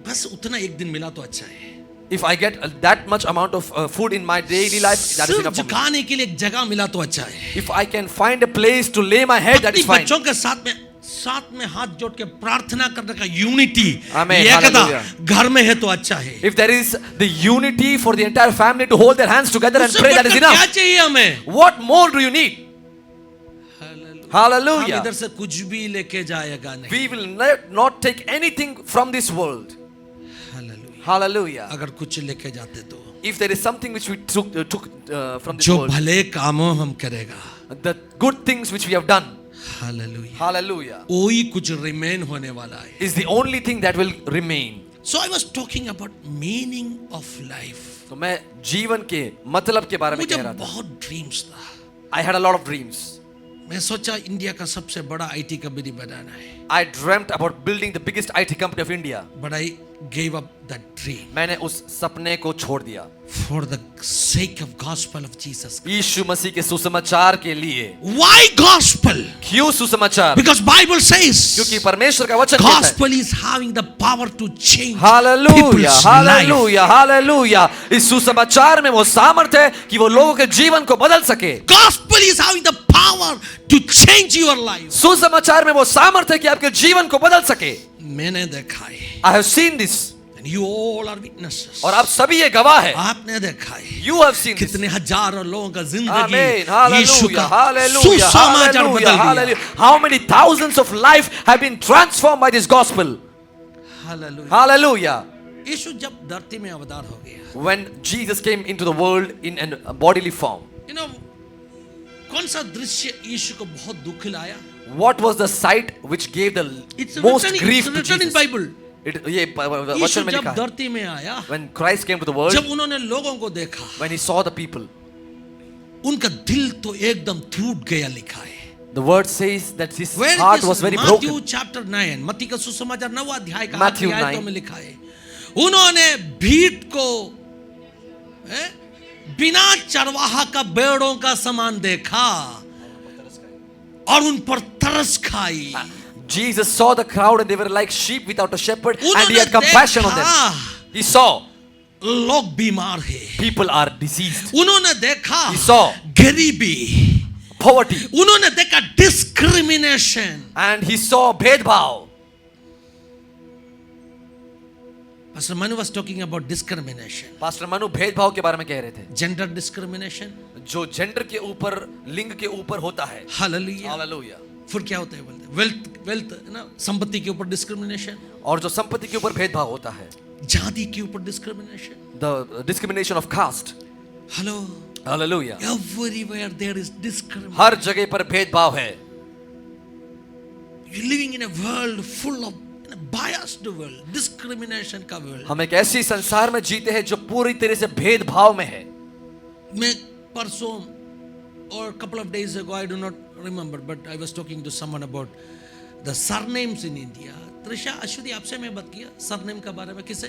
बस उतना एक दिन मिला तो अच्छा है. If I get that much amount of food in my daily life, that is सिर्फ enough for me. झुकाने के लिए एक जगह मिला तो अच्छा है. If I can find a place to lay my head, that अपने is fine. बच्चों के साथ में हाथ जोड़ के प्रार्थना करने का यूनिटी, Amen. एकता Hallelujah. घर में है तो अच्छा है. If there is the unity for the entire family to hold their hands together and उससे pray, that is बढ़कर क्या enough. चाहिए हमें? What more do you need? हम Hallelujah. इधर से कुछ भी लेके जाएगा नहीं. We will not take anything from this world. Hallelujah. Hallelujah. अगर कुछ लेके जाते तो If there is something which we took from this जो world, भले कामों हम करेगा. the good things which we have done, Hallelujah. hallelujah, वही कुछ रिमेन होने वाला है. is the only thing that will remain. So I was talking about meaning of life. तो मैं जीवन के मतलब के बारे में मुझे कह रहा था. बहुत ड्रीम्स था. I had a lot of dreams. मैं सोचा इंडिया का सबसे बड़ा आईटी कंपनी बनाना है. I dreamt about building the biggest IT company of India. But I gave up that dream मैंने उस सपने को छोड़ दिया for the sake of gospel of Jesus. यीशु मसीह के सुसमाचार के लिए. Why gospel? क्यों सुसमाचार? Because Bible says क्योंकि परमेश्वर का वचन कहता है. gospel is having the power to change hallelujah, people's life. Hallelujah, hallelujah. इस सुसमाचार में वो सामर्थ्य है कि वो लोगों के जीवन को बदल सके. Gospel is having the power to change your life. सुसमाचार में वो सामर्थ्य है कि आपके जीवन को बदल सके. मैंने देखा है. I have seen this. And you all are witnesses. और आप सभी ये गवाह है. आपने देखा है. You have seen this. कितने हजारों लोगों का जिंदगी Amen. यीशु का Hallelujah. सुसमाचार बदल Hallelujah. दिया. Hallelujah. How many thousands of life have been transformed by this gospel? Hallelujah. Hallelujah. यीशु जब धरती में अवतार हो गया. When Jesus came into the world in a bodily form, You know, कौन सा दृश्य यीशु को बहुत दुख लाया? what was the sight which gave the It's most written, grief it's to written in Jesus? Bible. ये यीशु वचन में जब लिखा है. धरती में आया, When Christ came to the world, जब उन्होंने लोगों को देखा, when he saw the people, उनका दिल तो एकदम टूट गया लिखा है. the word says that his Where it heart is? was very Matthew broken. chapter 9, मत्ती का सुसमाचार 9 अध्याय का Matthew 8 आयतों 9. में लिखा है. उन्होंने भीड़ को बिना चरवाहा का भेड़ों का समान देखा और उन पर तरस खाई. Jesus saw the crowd and they were like sheep without a shepherd, and he उन्होंने had compassion on them. देखा He saw लोग बीमार है. people are diseased. उन्होंने देखा He saw गरीबी. poverty, उन्होंने देखा डिस्क्रिमिनेशन. and he saw भेदभाव. Pastor Manu was talking about discrimination. Pastor Manu भेदभाव के बारे में कह रहे थे. Gender discrimination. जो जेंडर के ऊपर, लिंग के ऊपर होता है. Hallelujah. हालेलुया. फिर क्या होता है बोलते हैं वेल्थ ना संपत्ति के ऊपर डिस्क्रिमिनेशन. और जो संपत्ति के ऊपर भेदभाव होता है. जाति के ऊपर discrimination. The discrimination of caste. Hello. Hallelujah. Everywhere there is discrimination. हर जगह पर भेदभाव है. You're living in a world full of biased world, discrimination का world. हम एक ऐसी संसार में जीते हैं जो पूरी तरह से भेदभाव में है. मैं परसों or a couple of days ago, I do not remember, but I was talking to someone about the surnames in India. Trisha Ashwathi आपसे मैं बात किया सरनेम का बारे में. किससे?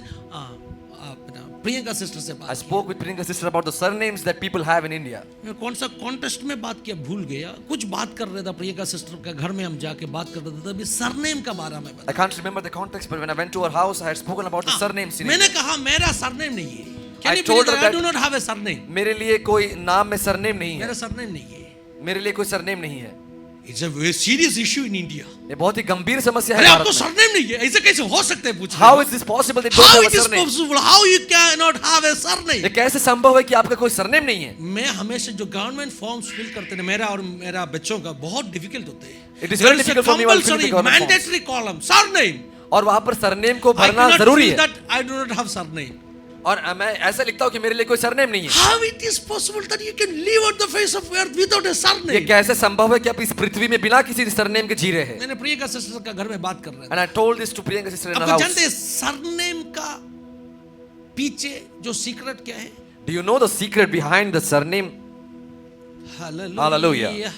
प्रियंका सिस्टर से बात. I spoke with Priyanka sister about the surnames that people have in India. मैं कौन सा कॉन्टेस्ट में बात किया भूल गया. कुछ बात कर रहे थे प्रियंका सिस्टर का घर में हम जाके बात कर रहे थे. अभी सरनेम का बारे में I can't remember the context, but when I went to her house, I had spoken about the surnames in मैंने India. कहा मेरा सरनेम नहीं है. I Can you told believe her that I that- do not have a surname? मेरे लिए कोई नाम में सरनेम नहीं है. मेरा सरनेम नहीं है. मेरे लिए कोई सरनेम नहीं है. It's a very serious issue in India. ये बहुत ही गंभीर समस्या है अरे भारत आपको में. सरनेम नहीं है, ऐसे कैसे हो सकता है पूछिए. How is this possible that you don't How have it a is surname? possible? How you cannot have a surname? ये कैसे संभव है कि आपका कोई सरनेम नहीं है? मैं हमेशा जो गवर्नमेंट फॉर्म्स फिल करते हैं मेरा और मेरा बच्चों का बहुत डिफिकल्ट होते हैं. It is very difficult for me while filling the government forms. Mandatory column surname. और वहां पर सरनेम को I भरना cannot जरूरी feel है. that I do not have surname. और मैं ऐसा लिखता हूँ कि मेरे लिए कोई सरनेम नहीं है. How it is possible that you can live on the face of earth without a ये surname? कैसे संभव है कि आप इस पृथ्वी में बिना किसी सरनेम के जी रहे हैं? मैंने प्रियंका सिस्टर का घर में बात कर रहे थे. And I told this to Priyanka sister in her आपको house. जानते हैं सरनेम का पीछे जो सीक्रेट क्या है? Do you know the secret behind the surname? Hallelujah.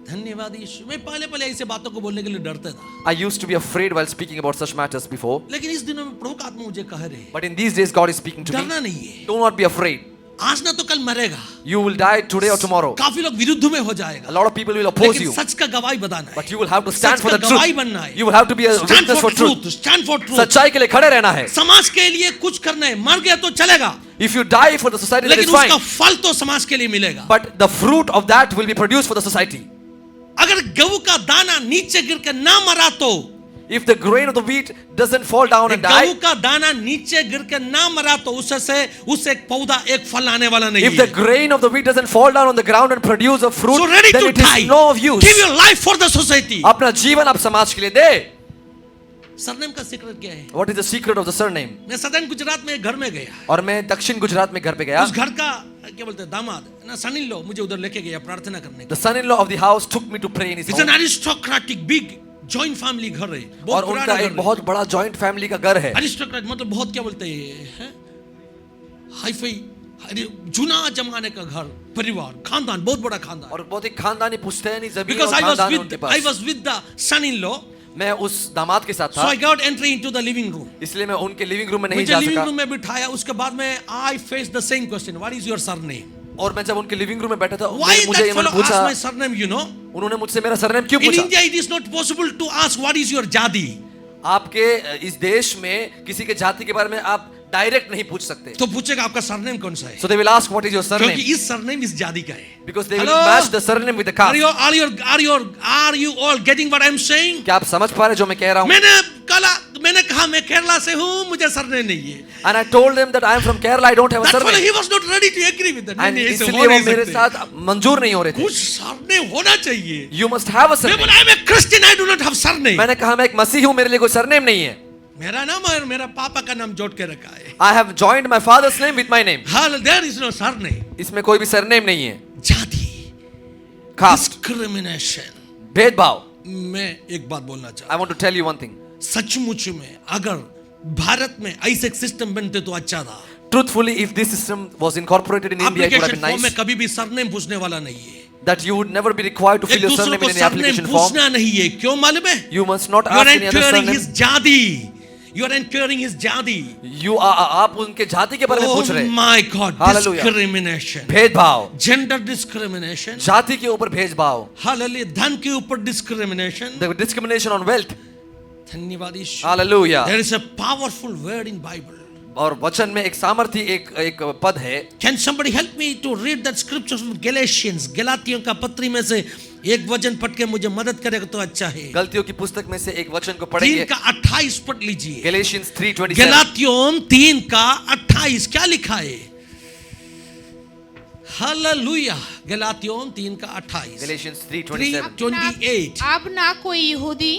धन्यवाद यीशु. मैं पहले ऐसे बातों को बोलने के लिए डरता था. I used to be afraid while speaking about such matters before, लेकिन इस दिनों में प्रभु का आत्मा मुझे कह रहे हैं but in these days God is speaking to me. डरना नहीं है. Do not be afraid. आज ना तो कल मरेगा. You will die today or tomorrow. काफी लोग विरुद्ध में हो जाएगा. A lot of people will oppose लेकिन you, सच का गवाही बताना है. but you will have to stand such for का the गवाही truth. बनना है. You will have to be a Stand witness for for truth. truth. Stand for truth. सच्चाई के लिए खड़े रहना है. समाज के लिए कुछ करना है. मर गया तो चलेगा. If you die for the society, that लेकिन is fine. उसका फल तो समाज के लिए मिलेगा. But the fruit of that will be produced for the society. अगर गेहूं का दाना नीचे गिर के ना मरा तो If the grain of the wheat doesn't fall down and गेहूं die, का दाना नीचे गिर के ना मरा तो उससे एक पौधा एक फल आने वाला नहीं if the है. grain of the wheat doesn't fall down on the ground and produce a fruit, So ready then to it is die. no of use. Give your life for the society. अपना जीवन आप समाज के लिए दे. Surname का secret क्या है? What is the secret of the surname? मैं सदन गुजरात में एक घर में गया. और मैं दक्षिण गुजरात में घर पे गया. उस घर का क्या बोलते हैं दामाद ना सन इन लॉ मुझे उधर लेके गया प्रार्थना करने के. The son-in-law of the house took me to pray in his It's an home. aristocratic big joint family घर है. और बहुत उनका पुराना एक घर है. बहुत बड़ा जॉइंट फैमिली का घर है. अरिस्टोक्रेट मतलब बहुत क्या बोलते हैं हाईफाई जूना जमाने का घर परिवार खानदान बहुत बड़ा खानदान. और बहुत ही खानदानी पुश्तैनी जमीन Because और I was खानदान है उनके with I pass. was with the son-in-law, मैं उस दामाद के साथ so था, I got entry into the living room. इसलिए मैं उनके लिविंग रूम में नहीं मुझे जा लिविंग सका. रूम में बिठाया. उसके बाद में I faced the same question. What is your surname? और मैं जब उनके लिविंग रूम में बैठा था, Why मुझे that ये fellow पूछा, asked my surname? You know, उन्होंने मुझसे मेरा सरनेम क्यों in पूछा? India it is not possible to ask what is your jadi. आपके इस देश में किसी के जाति के बारे में आप डायरेक्ट नहीं पूछ सकते. तो पूछेगा आपका सरनेम कौन सा है? So they will ask what is your surname, क्योंकि इस सरनेम इस जाति का है. because they will Hello? match the surname with the caste. Are you all getting what I'm saying? क्या आप समझ पा रहे हैं जो मैं कह रहा हूँ? मैंने कहा मैं केरला से हूँ मुझे सरनेम नहीं है. And I told them that I am from Kerala, I don't have a That fellow, surname. he was not ready to agree with that. And नहीं, ऐसे इसलिए हो वो नहीं मेरे सकते. साथ मंजूर नहीं हो रहे थे. कुछ सरनेम होना चाहिए. You must have a मैं surname. बोला I'm a Christian, I do not have surname. मैंने कहा मैं एक मसीही हूँ, मेरे लिए कोई सरनेम नहीं है. मेरा नाम और मेरा पापा का नाम जोड़ के रखा है. I have joined my father's name with my name. There is no surname. इसमें कोई भी सरनेम नहीं है. जाति, Caste, discrimination. भेदभाव. मैं एक बात बोलना चाहता I want to tell you one thing. हूँ. सचमुच में अगर भारत में ऐसे सिस्टम बनते तो अच्छा था. Truthfully, if this system was incorporated in India, it would have application been form में nice. कभी भी सरनेम पूछने वाला नहीं है. That you would never be required to एक fill your दूसरे surname को in any surname application form. पूछना नहीं है. क्यों मालूम है? You must not You are ask any other enquiring surname. his jadi. You are enquiring his jadi. You are आप उनके जाति के बारे में पूछ Oh रहे हैं. my God, Hallelujah. discrimination. भेदभाव, Gender discrimination. जाति के ऊपर भेदभाव, Hallelujah. धन के ऊपर discrimination. the discrimination on wealth. धन्यवाद यीशु. Hallelujah. There is a powerful word in Bible. और वचन में एक सामर्थी एक पद है. Can somebody help me to read that scripture from Galatians? गलातियों का पत्री में से एक वचन पढ़ के मुझे मदद करेगा तो अच्छा है. गलतियों की पुस्तक में से एक वचन को 3 पढ़ेंगे. का 28 पढ़ लीजिए. Galatians 3:27. गलातियों 3 का 28 क्या लिखा है? हालेलुया. गलातियों 3 का 28. Galatians 3:27. 3:28. अब ना कोई यहूदी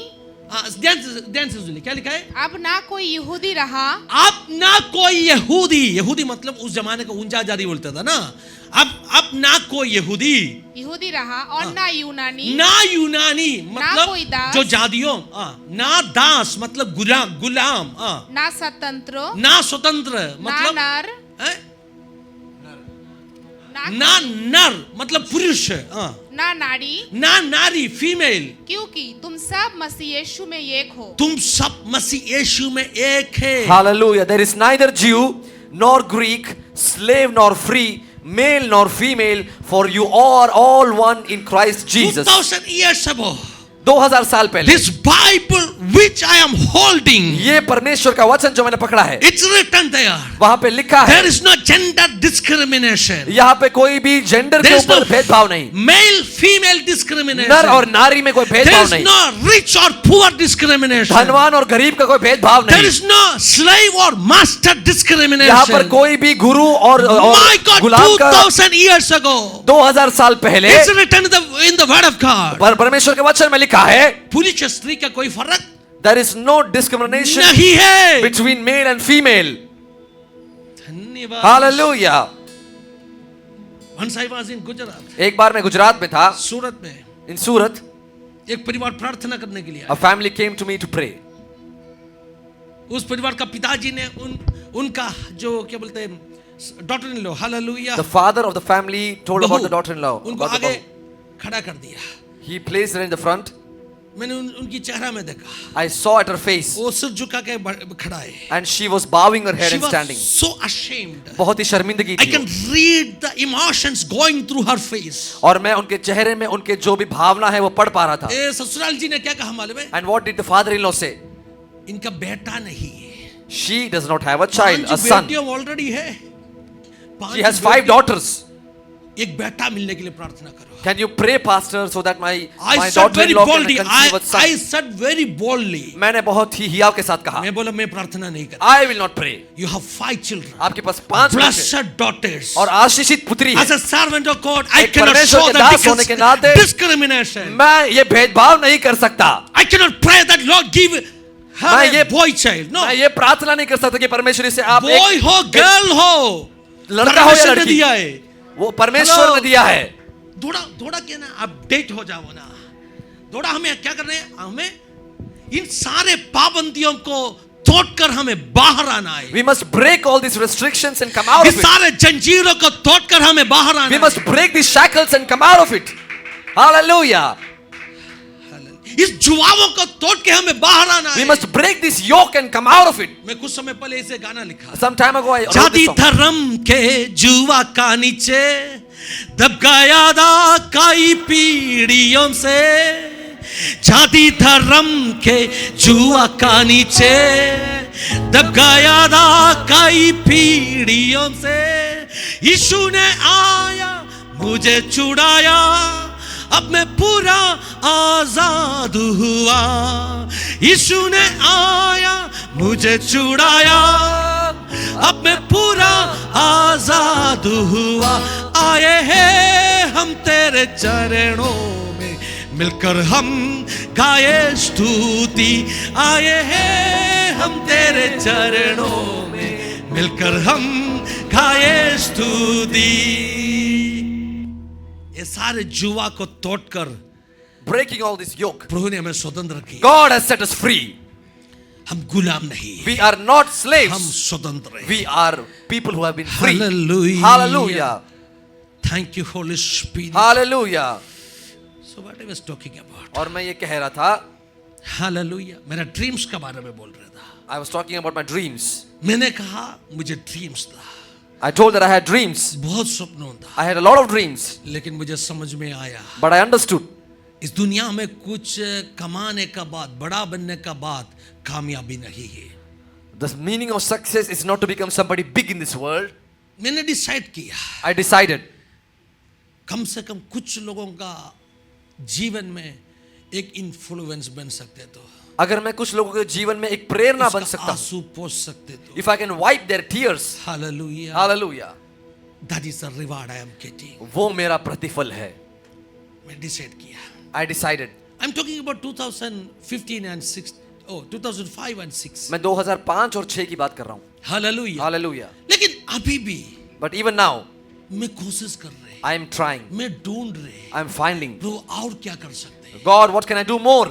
ध्यान से सुनिए क्या लिखा है. अब ना कोई यहूदी रहा, अब ना कोई यहूदी मतलब उस जमाने का ऊंचा जाति बोलता था ना. अब ना कोई यहूदी रहा और ना यूनानी, ना यूनानी मतलब कोई दास, जो जातियों ना दास मतलब गुलाम ना स्वतंत्र, ना स्वतंत्र ना मतलब नर, हैं? ना नर मतलब पुरुष ना नारी, ना नारी फीमेल. क्योंकि तुम सब मसीह यीशु में एक हो. तुम सब मसीह यीशु में एक है. Hallelujah. There is neither Jew nor Greek, slave nor free, male nor female, for you are all one in Christ Jesus. 2000 years ago 2000 साल पहले this Bible which I am holding, ये परमेश्वर का वचन जो मैंने पकड़ा है, it's written there. वहां पे लिखा है, There is no gender discrimination. यहाँ पे कोई भी जेंडर के There is no ऊपर भेदभाव नहीं, male female discrimination. नर और नारी में कोई There भेदभाव is नहीं, no rich or poor discrimination. धनवान और गरीब का कोई भेदभाव There नहीं, is no slave or master discrimination. यहाँ पर कोई भी गुरु और My God, गुलाम का 2000 years ago, 2000 साल पहले it's written in the word of God. परमेश्वर के वचन में लिखा है, पुरुष स्त्री का कोई फर्क there is no discrimination नहीं है. between male and female. धन्यवाद. Hallelujah. Once I was in Gujarat, एक बार मैं गुजरात में था, सूरत में in सूरत, एक परिवार प्रार्थना करने के लिए a आया. family came to me to pray. उस परिवार का पिताजी ने उनका जो क्या बोलते हैं daughter in law, hallelujah, The father of the family told about the daughter-in-law. उनको about the आगे bahu. खड़ा कर दिया. He placed her in the front. मैंने उनकी चेहरा में देखा, I saw at her face, वो सिर झुका के खड़ा है. and she was bowing her head She and was standing. so ashamed. बहुत ही शर्मिंदगी I थी can वो. read the emotions going through her face. और मैं उनके चेहरे में उनके जो भी भावना है वो पढ़ पा रहा था. ए ससुराल जी ने क्या कहा मालूम है? And what did the father-in-law say? इनका बेटा नहीं है. She does not have a child, a पांच son. बेटियां ऑलरेडी है. She has 5 daughters. एक बेटा मिलने के लिए प्रार्थना करो. Can you pray, pastor, so that my I said very daughter-in-law can boldly. conceive a son? I said very boldly. मैंने बहुत ही हियाव के साथ कहा, मैं बोला मैं प्रार्थना नहीं करता. I will not pray. You have 5 children. आपके पास 5 बच्चे Blessed daughters. और आशीषित पुत्री As है. a servant of God, I एक cannot परमेश्वर show के that दास होने के नाते discrimination. मैं ये भेदभाव नहीं कर सकता. I cannot pray that Lord give her मैं a ये- boy child. No. मैं ये प्रार्थना नहीं कर सकता कि परमेश्वर इसे आप Boy एक हो, girl हो. लड़का हो या परमेश्वर ने लड़की, दिया है. वो परमेश्वर Hello. ने दिया है. थोड़ा क्या ना अपडेट हो जाओ ना. थोड़ा हमें क्या करना है? हमें इन सारे पाबंदियों को तोड़कर हमें बाहर आना है. We must break all these restrictions and come out इस of it. सारे जंजीरों को तोड़कर हमें बाहर आना We है. must break these shackles and come out of it. Hallelujah. इस जुआओं को तोड़ के हमें बाहर आना We है. must break this yoke and come out of it. मैं कुछ समय पहले इसे गाना लिखा. Some time ago I wrote जाति this song. धर्म के जुआ का नीचे दब गया था कई पीढ़ियों से. जाति धर्म के जुआ का नीचे दब गया था कई पीढ़ियों से. यीशु ने आया मुझे छुड़ाया, अब मैं पूरा आजाद हुआ. यीशु ने आया मुझे छुड़ाया, अब मैं पूरा आजाद हुआ. आए हैं हम तेरे चरणों में, मिलकर हम गाए स्तुति. आए हैं हम तेरे चरणों में, मिलकर हम गाए स्तुति. ये सारे जुआ को तोड़कर Breaking all this yoke. प्रभु ने हमें स्वतंत्र किया. God has set us free. हम गुलाम नहीं, We are not हम slaves. स्वतंत्र हैं. We are people who have been free. Hallelujah. Hallelujah. Thank you, Holy Spirit. Hallelujah. So what I was talking about. और मैं ये कह रहा था, Hallelujah. मेरा ड्रीम्स के बारे में बोल रहा था. I was talking about my dreams. मैंने कहा मुझे ड्रीम्स था, I told that I had dreams. बहुत सपनों था, I had a lot of dreams. लेकिन मुझे समझ में आया But I understood. इस दुनिया में कुछ कमाने का बाद, बड़ा बनने का बाद कामयाबी नहीं है. The meaning of success is not to become somebody big in this world. मैंने डिसाइड किया I decided कम से कम कुछ लोगों का जीवन में एक इन्फ्लुएंस बन सकते तो, अगर मैं कुछ लोगों के जीवन में एक प्रेरणा बन इसका सकता हूं, आंसू पोंछ सकते तो. if I can wipe their tears, Hallelujah. hallelujah, That is the reward I am getting. वो मेरा प्रतिफल है. मैं डिसाइड किया. I decided. I'm talking about 2015 and 6. Oh, 2005 and 6. मैं 2005 और 6 की बात कर रहा हूं. Hallelujah. Hallelujah. लेकिन अभी भी But even now, मैं कोशिश कर रहे, I am trying. मैं ढूंढ रहे, I am finding. प्रभु और क्या कर सकते हैं. God, what can I do more?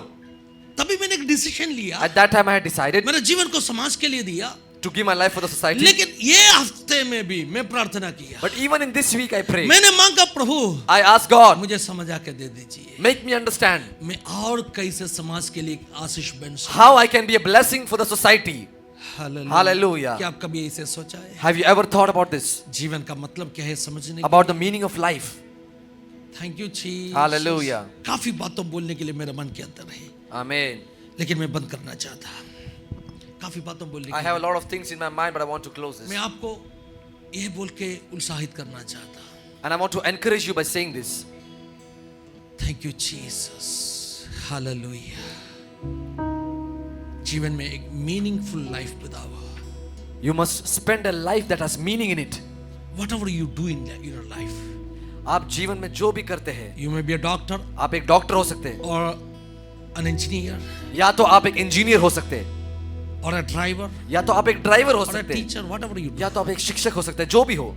तभी मैंने एक डिसीजन लिया. At that time I had decided मेरे जीवन को समाज के लिए दिया. to give my life for the society. लेकिन ये हफ्ते में भी मैं प्रार्थना किया. But even in this week I prayed. मैंने मांगा प्रभु I asked God, मुझे समझ आके दे दीजिए, make me understand मैं और कैसे समाज के लिए आशीष बन सकूं. how I can be a blessing for the society. Hallelujah. Hallelujah. क्या आप कभी ऐसे सोचा है? Have you ever thought about this? जीवन का मतलब क्या है समझने की? About the meaning of life. Thank you Jesus. Hallelujah. काफी बातों बोलने के लिए मेरा मन के अंदर है, Amen. लेकिन मैं बंद करना चाहता। काफी बातों बोलने I के have a लिए lot of things in my mind, but I want to close this. मैं आपको यह बोल के उत्साहित करना चाहता। And I want to encourage you by saying this. Thank you Jesus, hallelujah. जीवन में एक मीनिंगफुल लाइफ बिताओ। You must spend a life that has meaning in it. Whatever you do in your life, आप जीवन में जो भी करते हैं, you may be a doctor आप एक डॉक्टर हो सकते हैं, or an engineer या तो आप एक इंजीनियर हो सकते हैं, or a driver या तो आप एक ड्राइवर हो or a सकते हैं, teacher, whatever you do, या तो आप एक शिक्षक हो सकते हैं, जो भी हो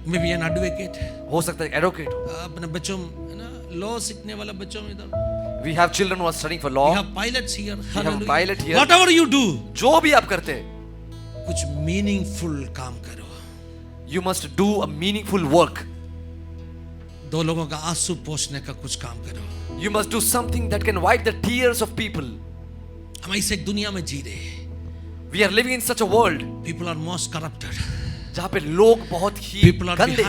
maybe an advocate, हो सकता है एडवोकेट हो। अपने बच्चों है ना, लॉ सीखने वाला बच्चों में इधर, We have children who are studying for law. we have pilots here, have a hallelujah. pilot here. Whatever you do, जो भी आप करते हैं, कुछ मीनिंगफुल काम करो। you must do a meaningful work. दो लोगों का आंसू पोंछने का कुछ काम करो। You must do something that can wipe the tears of people. हम ऐसे एक दुनिया में जी रहे हैं, We are living in such a world people are most corrupted, जहाँ पे लोग बहुत ही people are गंदे,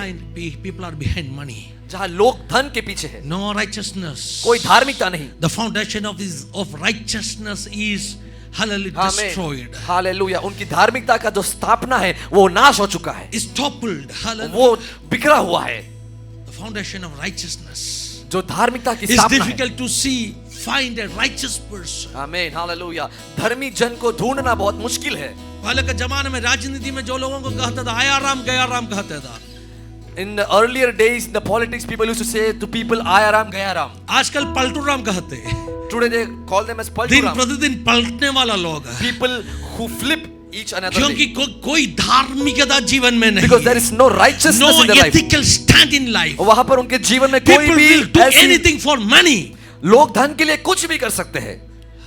behind money, जहाँ लोग धन के पीछे है, no righteousness, कोई धार्मिकता नहीं। the foundation of righteousness is hallelujah destroyed, hallelujah. उनकी धार्मिकता का जो स्थापना है वो नाश हो चुका है, is toppled, hallelujah. वो बिखरा हुआ है। The foundation of righteousness जो धार्मिकता की is स्थापना है, difficult to see, find a righteous person. आमीन, हालेलुया। धर्मी जन को ढूंढना बहुत मुश्किल है। पहले के जमाने में राजनीति में जो लोगों को कहता था आया राम गया राम कहता था, In the earlier days, in the politics, people used to say to people, "Aya Ram, Gaya Ram." आजकल पलटू राम कहते हैं। Today they call them as दिन Palturam. प्रतिदिन पलटने वाला लोग है, People who flip each another. क्योंकि कोई धार्मिकता जीवन में नहीं, Because there is no righteousness no in their life. ethical stand in life. वहाँ पर उनके जीवन में कोई People भी will do ऐसी anything for money. लोग धन के लिए कुछ भी कर सकते हैं।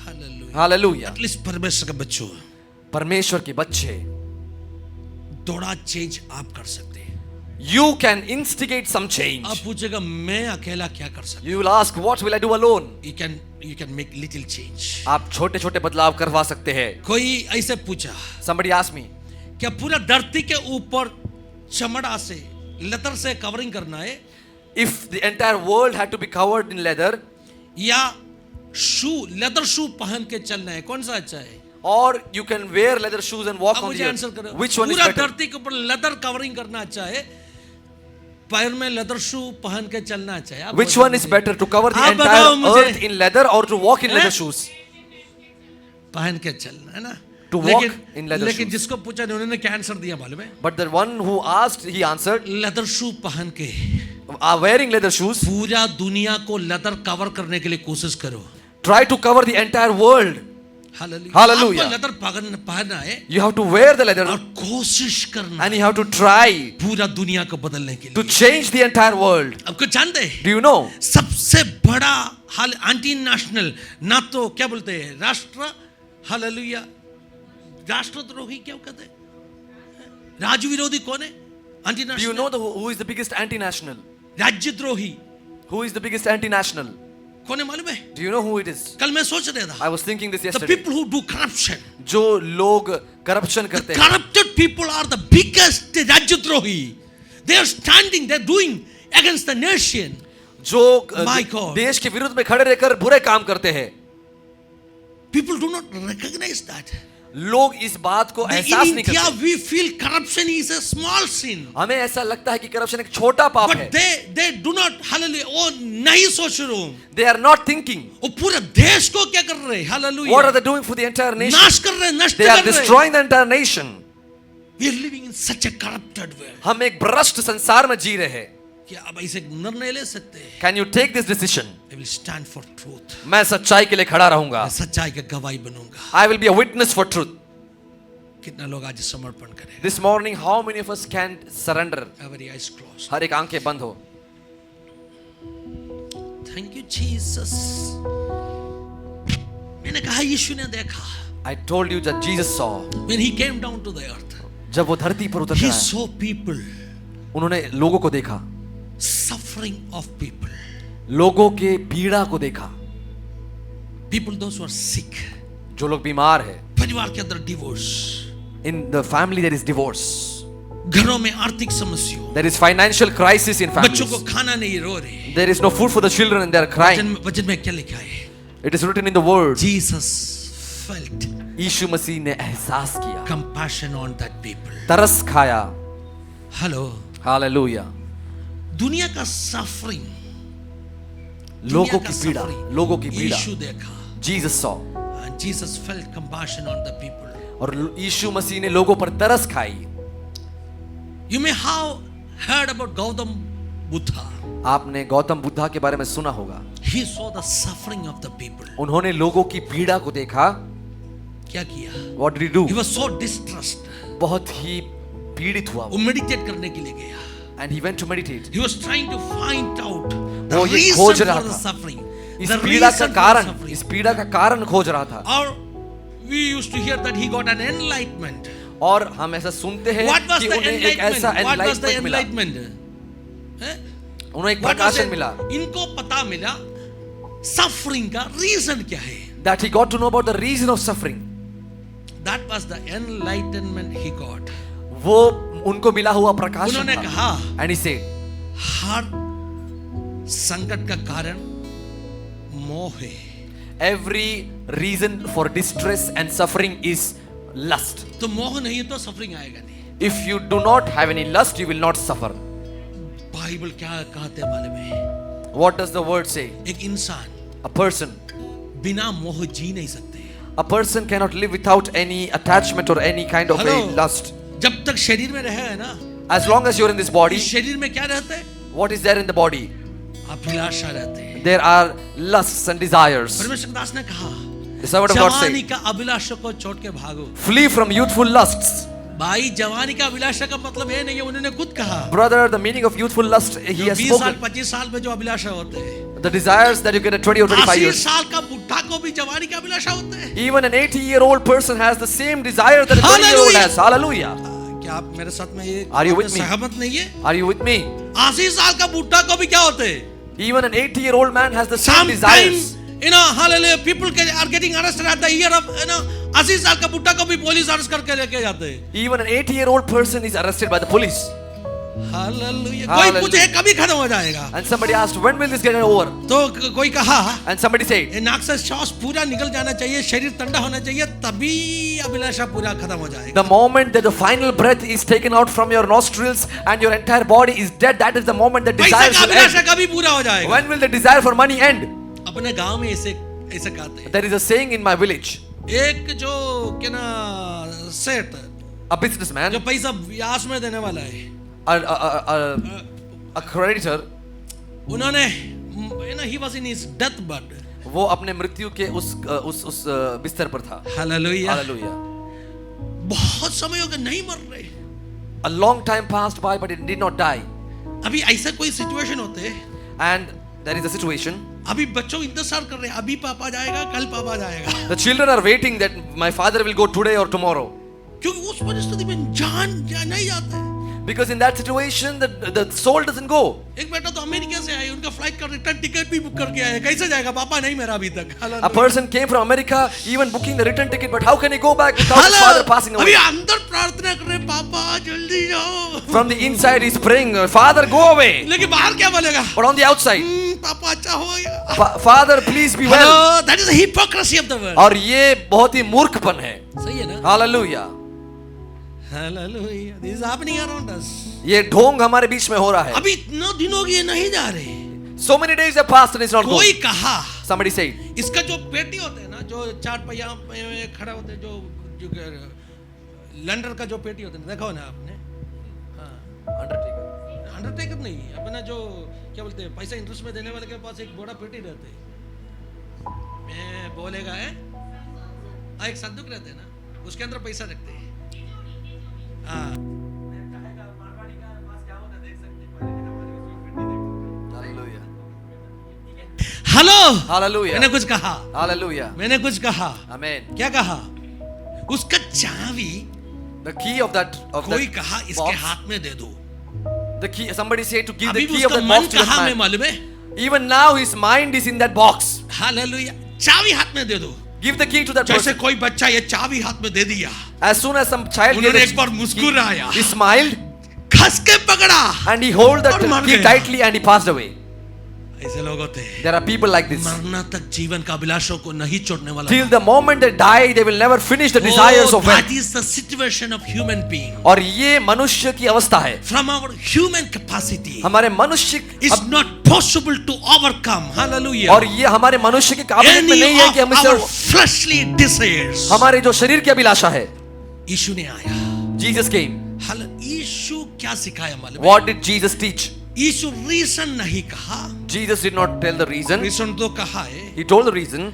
Hallelujah. हालेलुया। At least परमेश्वर के बच्चों, परमेश्वर के बच्चे, थोड़ा चेंज आप कर सकते हैं। you can instigate some change. आप पूछेगा मैं अकेला क्या कर सकता You will ask, what will I do alone? हूँ? You can make little change. आप छोटे छोटे बदलाव करवा सकते हैं। कोई ऐसे पूछा, Somebody asked me, क्या पूरा धरती के ऊपर चमड़ा से लेदर से कवरिंग करना है, if the entire world had to be covered in leather, या शू लेदर शू पहन के चलना है, कौन सा अच्छा है? or you can wear leather shoes and walk अब on मुझे the आंसर earth, करो, which one is पूरा better? धरती के ऊपर लेदर कवरिंग करना अच्छा है, पैर में लेदर शू पहन के चलना अच्छा है? आप Which बताओ one is मुझे। better, to cover the आप बताओ entire मुझे। earth in leather or to walk in हैं? leather shoes? पहन के चलना है ना, To walk लेकिन in leather लेकिन shoes. जिसको पूछा नहीं, उन्होंने क्या आंसर दिया मालूम है? But the one who asked, he answered, leather shoe पहन के wearing leather shoes, पूरा दुनिया को लेदर कवर करने के लिए कोशिश करो। try to cover the entire world. Hallelujah. Hallelujah. आपको लेदर पहनना है You have to wear the leather और कोशिश करना and you have to try पूरा दुनिया को बदलने के to लिए। change the entire world. आपको जानते हैं Do you know? सबसे बड़ा हाल एंटी नेशनल, ना तो क्या बोलते हैं राष्ट्र, हालेलुया, राष्ट्रद्रोही क्या कहते हैं, राज्य विरोधी कौन है? Anti Do you national, know who is the biggest anti-national? राज्यद्रोही Who is the biggest anti-national? कौन है मालूम है? Do you know who it is? कल मैं सोच रहा था, I was thinking this the yesterday. people who do corruption, जो लोग करप्शन the करते हैं, corrupted people are the biggest राज्यद्रोही. They are standing, they are doing against the nation. जो My God. देश के विरुद्ध में खड़े रहकर बुरे काम करते हैं, People do not recognize that. लोग इस बात को In एहसास नहीं India, करते। we feel corruption is a small sin. हमें ऐसा लगता है कि करप्शन एक छोटा पाप है। But they do not, hallelujah, oh नहीं सोच रहे हो, They are not thinking. वो पूरे देश को क्या कर रहे हैं, What are hallelujah, they doing for the entire nation? नाश कर रहे हैं, नष्ट They are कर रहे हैं. destroying the entire nation. We are living in such a corrupted world. हम एक भ्रष्ट संसार में जी रहे हैं। क्या अब ऐसे निर्णय ले सकते हैं? Can you take this decision? I will stand for truth. मैं सच्चाई के लिए खड़ा रहूंगा। मैं सच्चाई का गवाही बनूंगा। I will be a witness for truth. कितना लोग आज समर्पण करें? This morning, how many of us can surrender? Every eyes closed. हर एक आंखें बंद हो। Thank you Jesus. मैंने कहा यीशु ने देखा, I told you that Jesus saw. when he came down to the earth, जब वो धरती पर उतर he आए, saw people, उन्होंने लोगों को देखा, suffering of people, लोगों के पीड़ा को देखा, people those who are sick, जो लोग बीमार है। परिवार के अंदर divorce, In the family there is divorce. घरों में आर्थिक समस्या, There is financial crisis in बच्चों को families. खाना नहीं, रो रहे। There is no food for the children and they are crying. वचन में क्या लिखा है? It is written in the word. Jesus felt यीशु मसीह ने एहसास किया, compassion on that people. तरस खाया. Hello, Hallelujah. दुनिया का सफरिंग, लोगों की पीड़ा, लोगों की पीड़ा. यीशु देखा, Jesus saw. and Jesus felt compassion on the people. और यीशु मसीह ने लोगों पर तरस खाई. You may have heard about Gautam Buddha. आपने गौतम बुद्धा के बारे में सुना होगा. He saw the suffering of the people. उन्होंने लोगों की पीड़ा को देखा. क्या किया? What did he do? He was so distressed. बहुत ही पीड़ित हुआ वो मेडिटेट करने के लिए गया. and he went to meditate. He was trying to find out the वो ये reason खोज for रहा the था. suffering. इस The पीड़ा का reason for the कारण, suffering. इस पीड़ा का कारण खोज रहा था. Or we used to hear that he got an enlightenment. और हम ऐसा सुनते हैं What was कि the उन्हें एक ऐसा enlightenment? What was the enlightenment मिला. enlightenment? हैं? उन्हें एक What was प्रकाशन it? मिला. इनको पता मिला suffering का reason क्या है. That he got to know about the reason of suffering. That was the enlightenment he got. वो उनको मिला हुआ प्रकाशन उन्होंने था. कहा, And he said, हर संकट का कारण मोह है. every reason for distress and suffering is lust. तो मोह नहीं है तो सफरिंग आएगा नहीं. If you do not have any lust, you will not suffer. Bible क्या कहते हैं मालूम है? What does the word say? एक इंसान A person, बिना मोह जी नहीं सकते. a person cannot live without any attachment or any kind of a Hello. lust. जब तक शरीर में रहे है ना, As long as you're in this body, इस शरीर में क्या रहता है? what is there in the body? अभिलाषा रहते हैं. There are lusts and desires. परमेश्वर दास ने कहा, The servant of God जवानी said, का अभिलाषा को छोड़ के भागो. flee from youthful lusts. भाई जवानी का अभिलाषा का मतलब ये नहीं है, उन्होंने खुद कहा. Brother, the meaning of youthful lust, he जो has 20 साल spoken. 25 साल में जो अभिलाषा होते हैं, The desires that you get at 20 or 25 80 years. साल का बुढ़ा को भी जवानी का अभिलाषा होते हैं. Even an 80-year-old person has the same desire that a 20-year-old has. Hallelujah. क्या आप मेरे साथ में ये Are you with me? सहमत नहीं है? Are you with me? 80 साल का बुढ़ा को भी क्या होते हैं? Even an 80-year-old man has the same Sometimes, desires. hallelujah, people are getting arrested at the year of, 80 साल का बुढ़ा को भी पुलिस अरेस्ट करके लेके जाते हैं. Even an 80-year-old person is arrested by the police. Hallelujah. कोई Hallelujah. पूछे कभी खत्म हो जाएगा. And somebody asked, when will this get over? तो कोई कहा, And somebody said, ये नाक से श्वास पूरा निकल जाना चाहिए, शरीर ठंडा होना चाहिए, तभी अभिलाषा पूरा खत्म हो जाएगा. the moment that the final breath is taken out from your nostrils and your entire body is dead, that is the moment the पैसे desires का will अभिलाषा end. कभी पूरा हो जाएगा. When will the desire for money end? अपने गांव में ऐसे ऐसे कहते हैं. There is a saying in my village. एक जो क्या ना सेठ, A businessman, जो पैसा ब्याज में देने वाला है, a creditor, उन्होंने he was in his deathbed. वो अपने मृत्यु के उस बिस्तर पर था. हालेलुया. Hallelujah. बहुत समय हो गया नहीं मर रहे. A long time passed by, but it did not die. अभी ऐसा कोई सिचुएशन होते है, And there is a situation. अभी बच्चों इंतजार कर रहे हैं, अभी पापा जाएगा, कल पापा जाएगा. The children are waiting that my father will go today or tomorrow. क्योंकि उस परिस्थिति में जान नहीं जाता है. Because in that situation, the soul doesn't go. एक बेटा तो अमेरिका से आए, उनका फ्लाइट का रिटर्न टिकट भी बुक करके आए. कैसे जाएगा? पापा नहीं मेरा अभी तक. A person came from America, even booking the return ticket, but how can he go back without his father passing अभी away? अंदर प्रार्थना कर रहे, पापा जल्दी जाओ. From the inside, he's praying, Father, go away. लेकिन बाहर क्या बोलेगा? But on the outside, पापा अच्छा हो गया. Father, please be well. Hello, that is the hypocrisy of the world. और ये बहुत ही मूर्खपन है. सही है ना? Hallelujah. Hallelujah. This is happening around us. ये ढोंग हमारे बीच में हो रहा है. अभी इतना दिनों ये नहीं जा रहे. So many days have passed and it's not कोई going. कहा, Somebody said, इसका जो पेटी होते हैं ना, जो चार पहिया में खड़ा होते हैं, जो लंडर का जो पेटी होते हैं, देखा हो ना आपने? अंडरटेकर नहीं, अपना जो क्या बोलते हैं, पैसा इंटरेस्ट में देने वाले के पास एक बड़ा पेटी रहते है. मैं बोलेगा है, एक संदूक रहते है ना, उसके अंदर पैसा रखते हैं. Hallelujah. हेलो. Hallelujah. मैंने कुछ कहा. Hallelujah. मैंने कुछ कहा. Amen. क्या कहा? उसका चाबी The key of that कोई कहा इसके box, हाथ में दे दो. the key, somebody said to give अभी the भी key of उसका that मन box to that कहा में man. मालूम है? Even now his mind is in that box. Hallelujah. चाबी हाथ में दे दो. Give the key to that जैसे person. कोई बच्चा ये चाबी हाथ में दे दिया, As soon as some child gave उन्होंने it, एक बार मुस्कुराया. he smiled कस के पकड़ा and he hold और मर the key गया। tightly and he passed away. ऐसे लोग होते हैं, There are people like this. मरना तक जीवन का अभिलाषों को नहीं छोड़ने वाला। Till the moment they die, they will never finish the desires of that wealth. is the situation of human being. और ये मनुष्य की अवस्था है. From our human capacity, हमारे मनुष्य it's not possible to overcome. Hallelujah. और ये हमारे मनुष्य की काबिलियत में Any नहीं है कि हम of our इसे fleshly desires. हमारे जो शरीर की अभिलाषा है. यीशु ने आया। Jesus came. यीशु क्या सिखाया मालूम है? What did Jesus teach? यीशु रीजन नहीं कहा। Jesus did not tell the reason. Reason तो कहा है, He told the reason.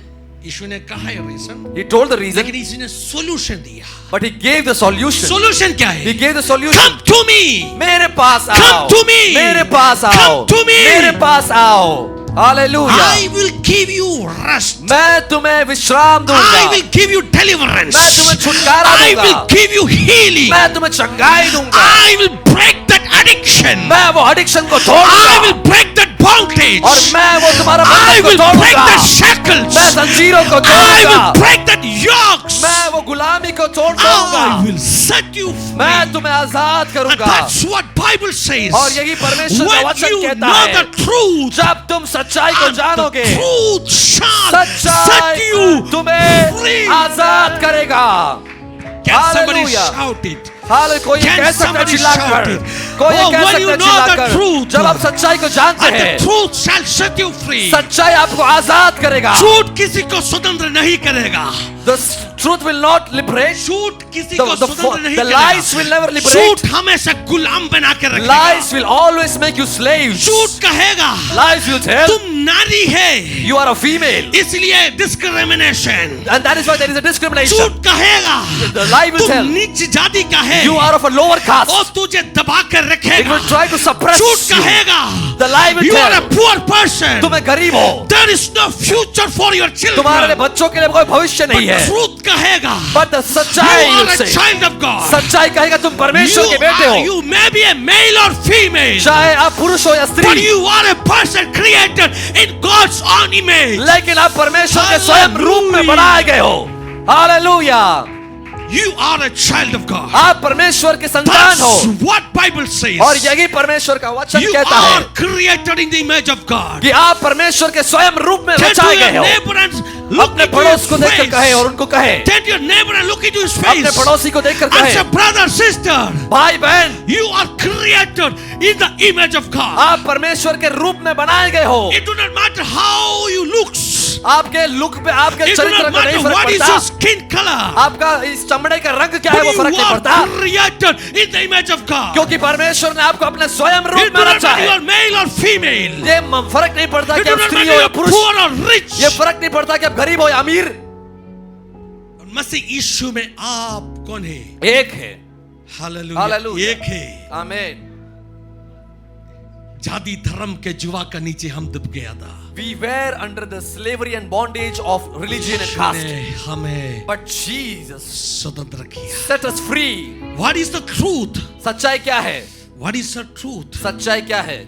यीशु ने कहा है reason, He told the reason, लेकिन यीशु ने सॉल्यूशन दिया। but he gave the solution. Solution क्या He है? gave the solution. Come to me. मेरे पास आओ. Come to me. मेरे पास आओ. Come to me. मेरे पास आओ. Hallelujah. I will give you rest. मैं तुम्हें विश्राम दूंगा. I will give you deliverance. मैं तुम्हें छुटकारा I दूंगा. will give you healing. मैं तुम्हें चंगाई दूंगा. I will break that addiction. मैं वो एडिक्शन को I तोड़ूंगा. will break that bondage. और मैं वो तुम्हारा I बंधन को will break तोड़ूंगा. the shackles. मैं जंजीरों को I तोड़ूंगा. will break that yokes. मैं वो गुलामी को तोड़ I दूंगा. will set you free. मैं तुम्हें आजाद And करूंगा. that's what Bible says. और यही परमेश्वर का When वचन you कहता know है. the truth, जब तुम सच्चाई को and जानोगे, the truth shall set सच्चाई you तुम्हें free. आजाद करेगा. Can somebody Hallelujah. shout it? हाल कोई Can कह सकता है somebody चिल्लाकर. shout it? कोई Oh, कह when सकता you है know the चिल्लाकर. truth, जब आप सच्चाई को जानते And हैं, the truth shall set you free. सच्चाई आपको आजाद करेगा. झूठ किसी को स्वतंत्र नहीं करेगा। The truth will not liberate. झूठ किसी The- को the- स्वतंत्र नहीं the करेगा। lies will never liberate. झूठ हमेशा गुलाम बना के रखेगा। Lies will always make you slaves. झूठ कहेगा Lies will tell तुम नारी है, you are a female. इसलिए discrimination। And that is why there is a discrimination. झूठ कहेगा The lie will तुम tell नीच जाति का है you are of a lower caste. और तुझे दबा कर It रखेगा। will try to suppress झूठ you. कहेगा The lie will you are a tell poor person. तुम्हें गरीब हो. There is no future for your तुम्हारे children. बच्चों के लिए कोई भविष्य नहीं है. But truth कहेगा But the you सच्चाई are will a say, child of God. सच्चाई कहेगा तुम परमेश्वर के बेटे हो. You may be a male or female, चाहे आप पुरुष हो या but स्त्री, you are a person created in God's own image. लेकिन आप परमेश्वर के स्वयं रूप में बनाए गए हो. Hallelujah. You are a child of God. आप परमेश्वर के संतान That's हो. what Bible says. और यही परमेश्वर का वचन You कहता are है created in the image of God. कि आप परमेश्वर के स्वयं रूप में Turn to रचाए your गए हो. neighbor and look अपने into पड़ोस his को देखकर कहे और face. उनको कहे, Turn to your neighbor and look into his अपने face. पड़ोसी को देखकर And कहे, say, brother, sister, भाई बहन, you are created in the image of God. आप परमेश्वर के रूप में बनाए गए हो. It do not matter how you looks. आपके लुक पे, आपके It do चरित्र not को नहीं matter फर्क what is पड़ता. your skin color. आपका इस चमड़े का रंग क्या है But वो you फर्क नहीं are पड़ता, created in the image of God. क्योंकि परमेश्वर ने आपको अपने स्वयं It रूप do में not रचा matter you है. are male or female. ये फर्क नहीं पड़ता It कि do आप not स्त्री matter हो you या are पुरुष. poor or rich. ये फर्क नहीं पड़ता कि आप गरीब हो या अमीर. मसीह यीशु में आप कौन है? एक है. हालेलुया. हालेलुया. एक है. आमीन. जाति धर्म के जुआ का नीचे हम दब गया था. We were under the slavery and bondage of religion and Yeshu caste. ने हमें But Jesus स्वतंत्र किया. set us free. What is the truth? सच्चाई क्या है? What is the truth? सच्चाई क्या है?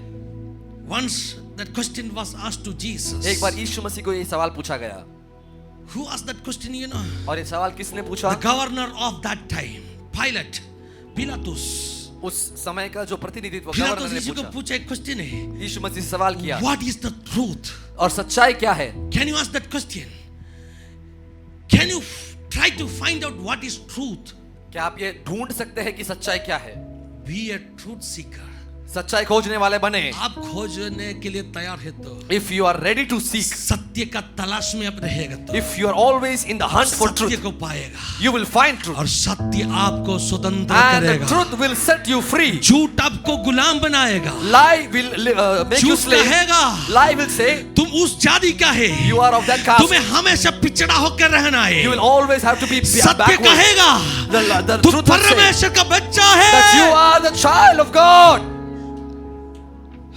Once that question was asked to Jesus. एक बार यीशु मसीह को ये सवाल पूछा गया. Who asked that question, you know? और ये सवाल किसने The पूछा? governor of that time, Pilate, Pilatus. उस समय का जो प्रतिनिधित्व पिलातुस गवर्नर ने यीशु को पूछा. पूछा एक क्वेश्चन है. यीशु मसीह से सवाल किया. What is the truth? और सच्चाई क्या है? Can you ask that question? Can you try to find out what is truth? क्या आप ये ढूंढ सकते हैं कि सच्चाई क्या है? Be a truth seeker. सच्चाई खोजने वाले बने. आप खोजने के लिए तैयार है तो, If you are ready to seek, सत्य का तलाश में आप रहेगा तो, if you are always in the hunt for सत्य truth, को पाएगा. you will find truth. और सत्य आपको स्वतंत्र And the करेगा. truth will set you free. झूठ आपको गुलाम बनाएगा. Lie will make you झूठ slave. कहेगा Lie will say तुम उस जाति का है, you are of that caste. तुम्हें हमेशा पिछड़ा होकर रहना है. You will always have to be सत्य backward. कहेगा The तुम truth will say परमेश्वर का बच्चा है. that you are the child of God.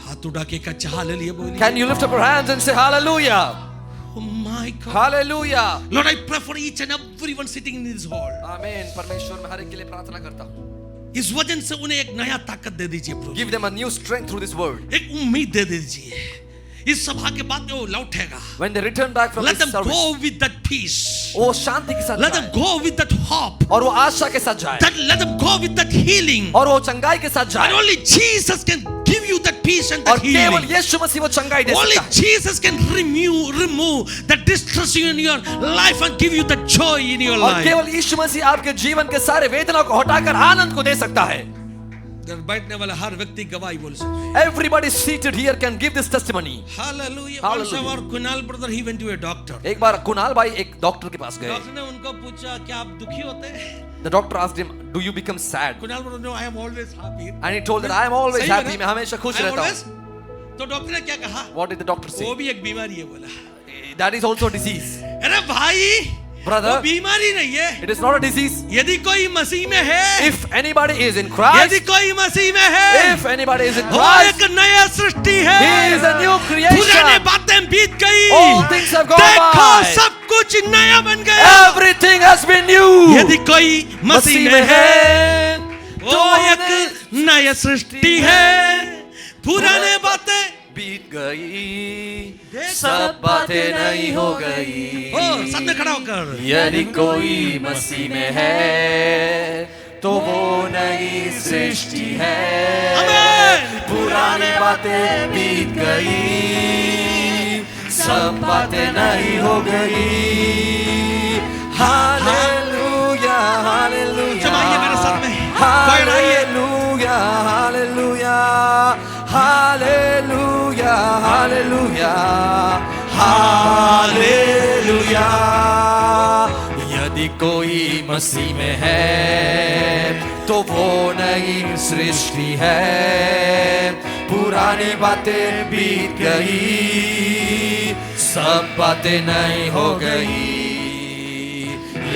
हाथ उठा के का चाह ले लिए बोलिए. Can you lift up your hands and say hallelujah? Oh my God. Hallelujah. Lord, I pray for each and everyone sitting in this hall. Amen. परमेश्वर मैं हर एक के लिए प्रार्थना करता हूँ. इस वजन से उन्हें एक नया ताकत दे दीजिए प्रभु. Give them a new strength through this word. एक उम्मीद दे दीजिए. इस सभा के बाद वो लौटेगा, When they return back from let this them service, go with that peace, वो शांति के साथ let them जाए go with that hope, और वो आशा के साथ जाए that let them go with that healing. और वो चंगाई के साथ And जाए only Jesus can give you that peace and और that केवल healing. यीशु मसीह वो चंगाई दे Only सकता है। Jesus can remove that distress in your life and give you that joy in your और life. केवल यीशु मसीह आपके जीवन के सारे वेदना को हटाकर आनंद को दे सकता है। बैठने वाला हर व्यक्ति गवाही बोल सकता है। Everybody seated here can give this testimony. Hallelujah. Hallelujah. Once our Kunal brother, he went to a doctor. एक बार कुणाल भाई एक डॉक्टर के पास गए। डॉक्टर ने उनको पूछा क्या आप दुखी होते हैं? The doctor asked him, "Do you become sad?" Kunal brother, no, I am always happy. And he told that I am always सही happy. है ना? मैं हमेशा खुश I am रहता always- हूँ। तो डॉक्टर ने क्या कहा? What did the doctor वो say? भी एक बीमारी है बोला। That is also a disease. अरे भाई, Brother, वो बीमारी नहीं है। it is not a disease. यदि कोई मसीह में है, If anybody is in Christ, यदि कोई मसीह में है, if anybody is in वो Christ, एक नया सृष्टि है। he is a new creation. पुराने बातें बीत गई। All things have gone देखो by. सब कुछ नया बन गया। Everything has been new. यदि कोई मसीह में है, वो एक नया सृष्टि है। पुराने बातें बीत गई, सब बातें नई हो गई। ओ साथ में खड़ा होकर यदि कोई मसीह में है तो वो नई सृष्टि है। आमीन। पुराने बातें बीत गई, सब बातें नई हो गई। Hallelujah hallelujah. जमाइए मेरे साथ में। कोई आइए। Hallelujah hallelujah hallelujah hallelujah hallelujah. यदि कोई मसीह में है तो वो नई सृष्टि है। पुरानी बातें बीत गई, सब बातें नई हो गई।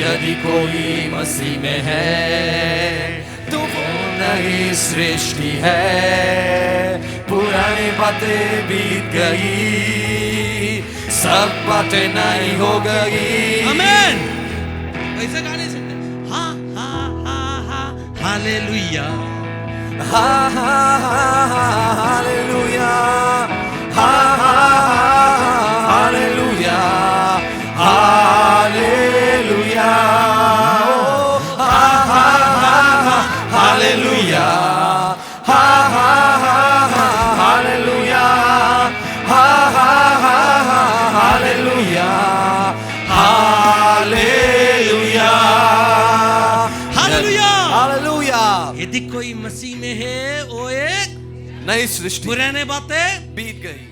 यदि कोई मसीह में है तो वो नई सृष्टि है। पुरानी बातें बीत गई, सब बातें नई हो गई। आमीन। ऐसे गा नहीं सकते। हाँ हाँ हाँ हाँ हालेलुया। हा हा हा हा हालेलुया हा हा हा हालेलुया हालेलुया हा हा हा हालेलुया हा हा हा हालेलुया हा हा हा हालेलुया हालेलुया हालेलुया। हालेलुया। यदि कोई मसीह में है, वो एक नई सृष्टि पुराने बातें बीत गई,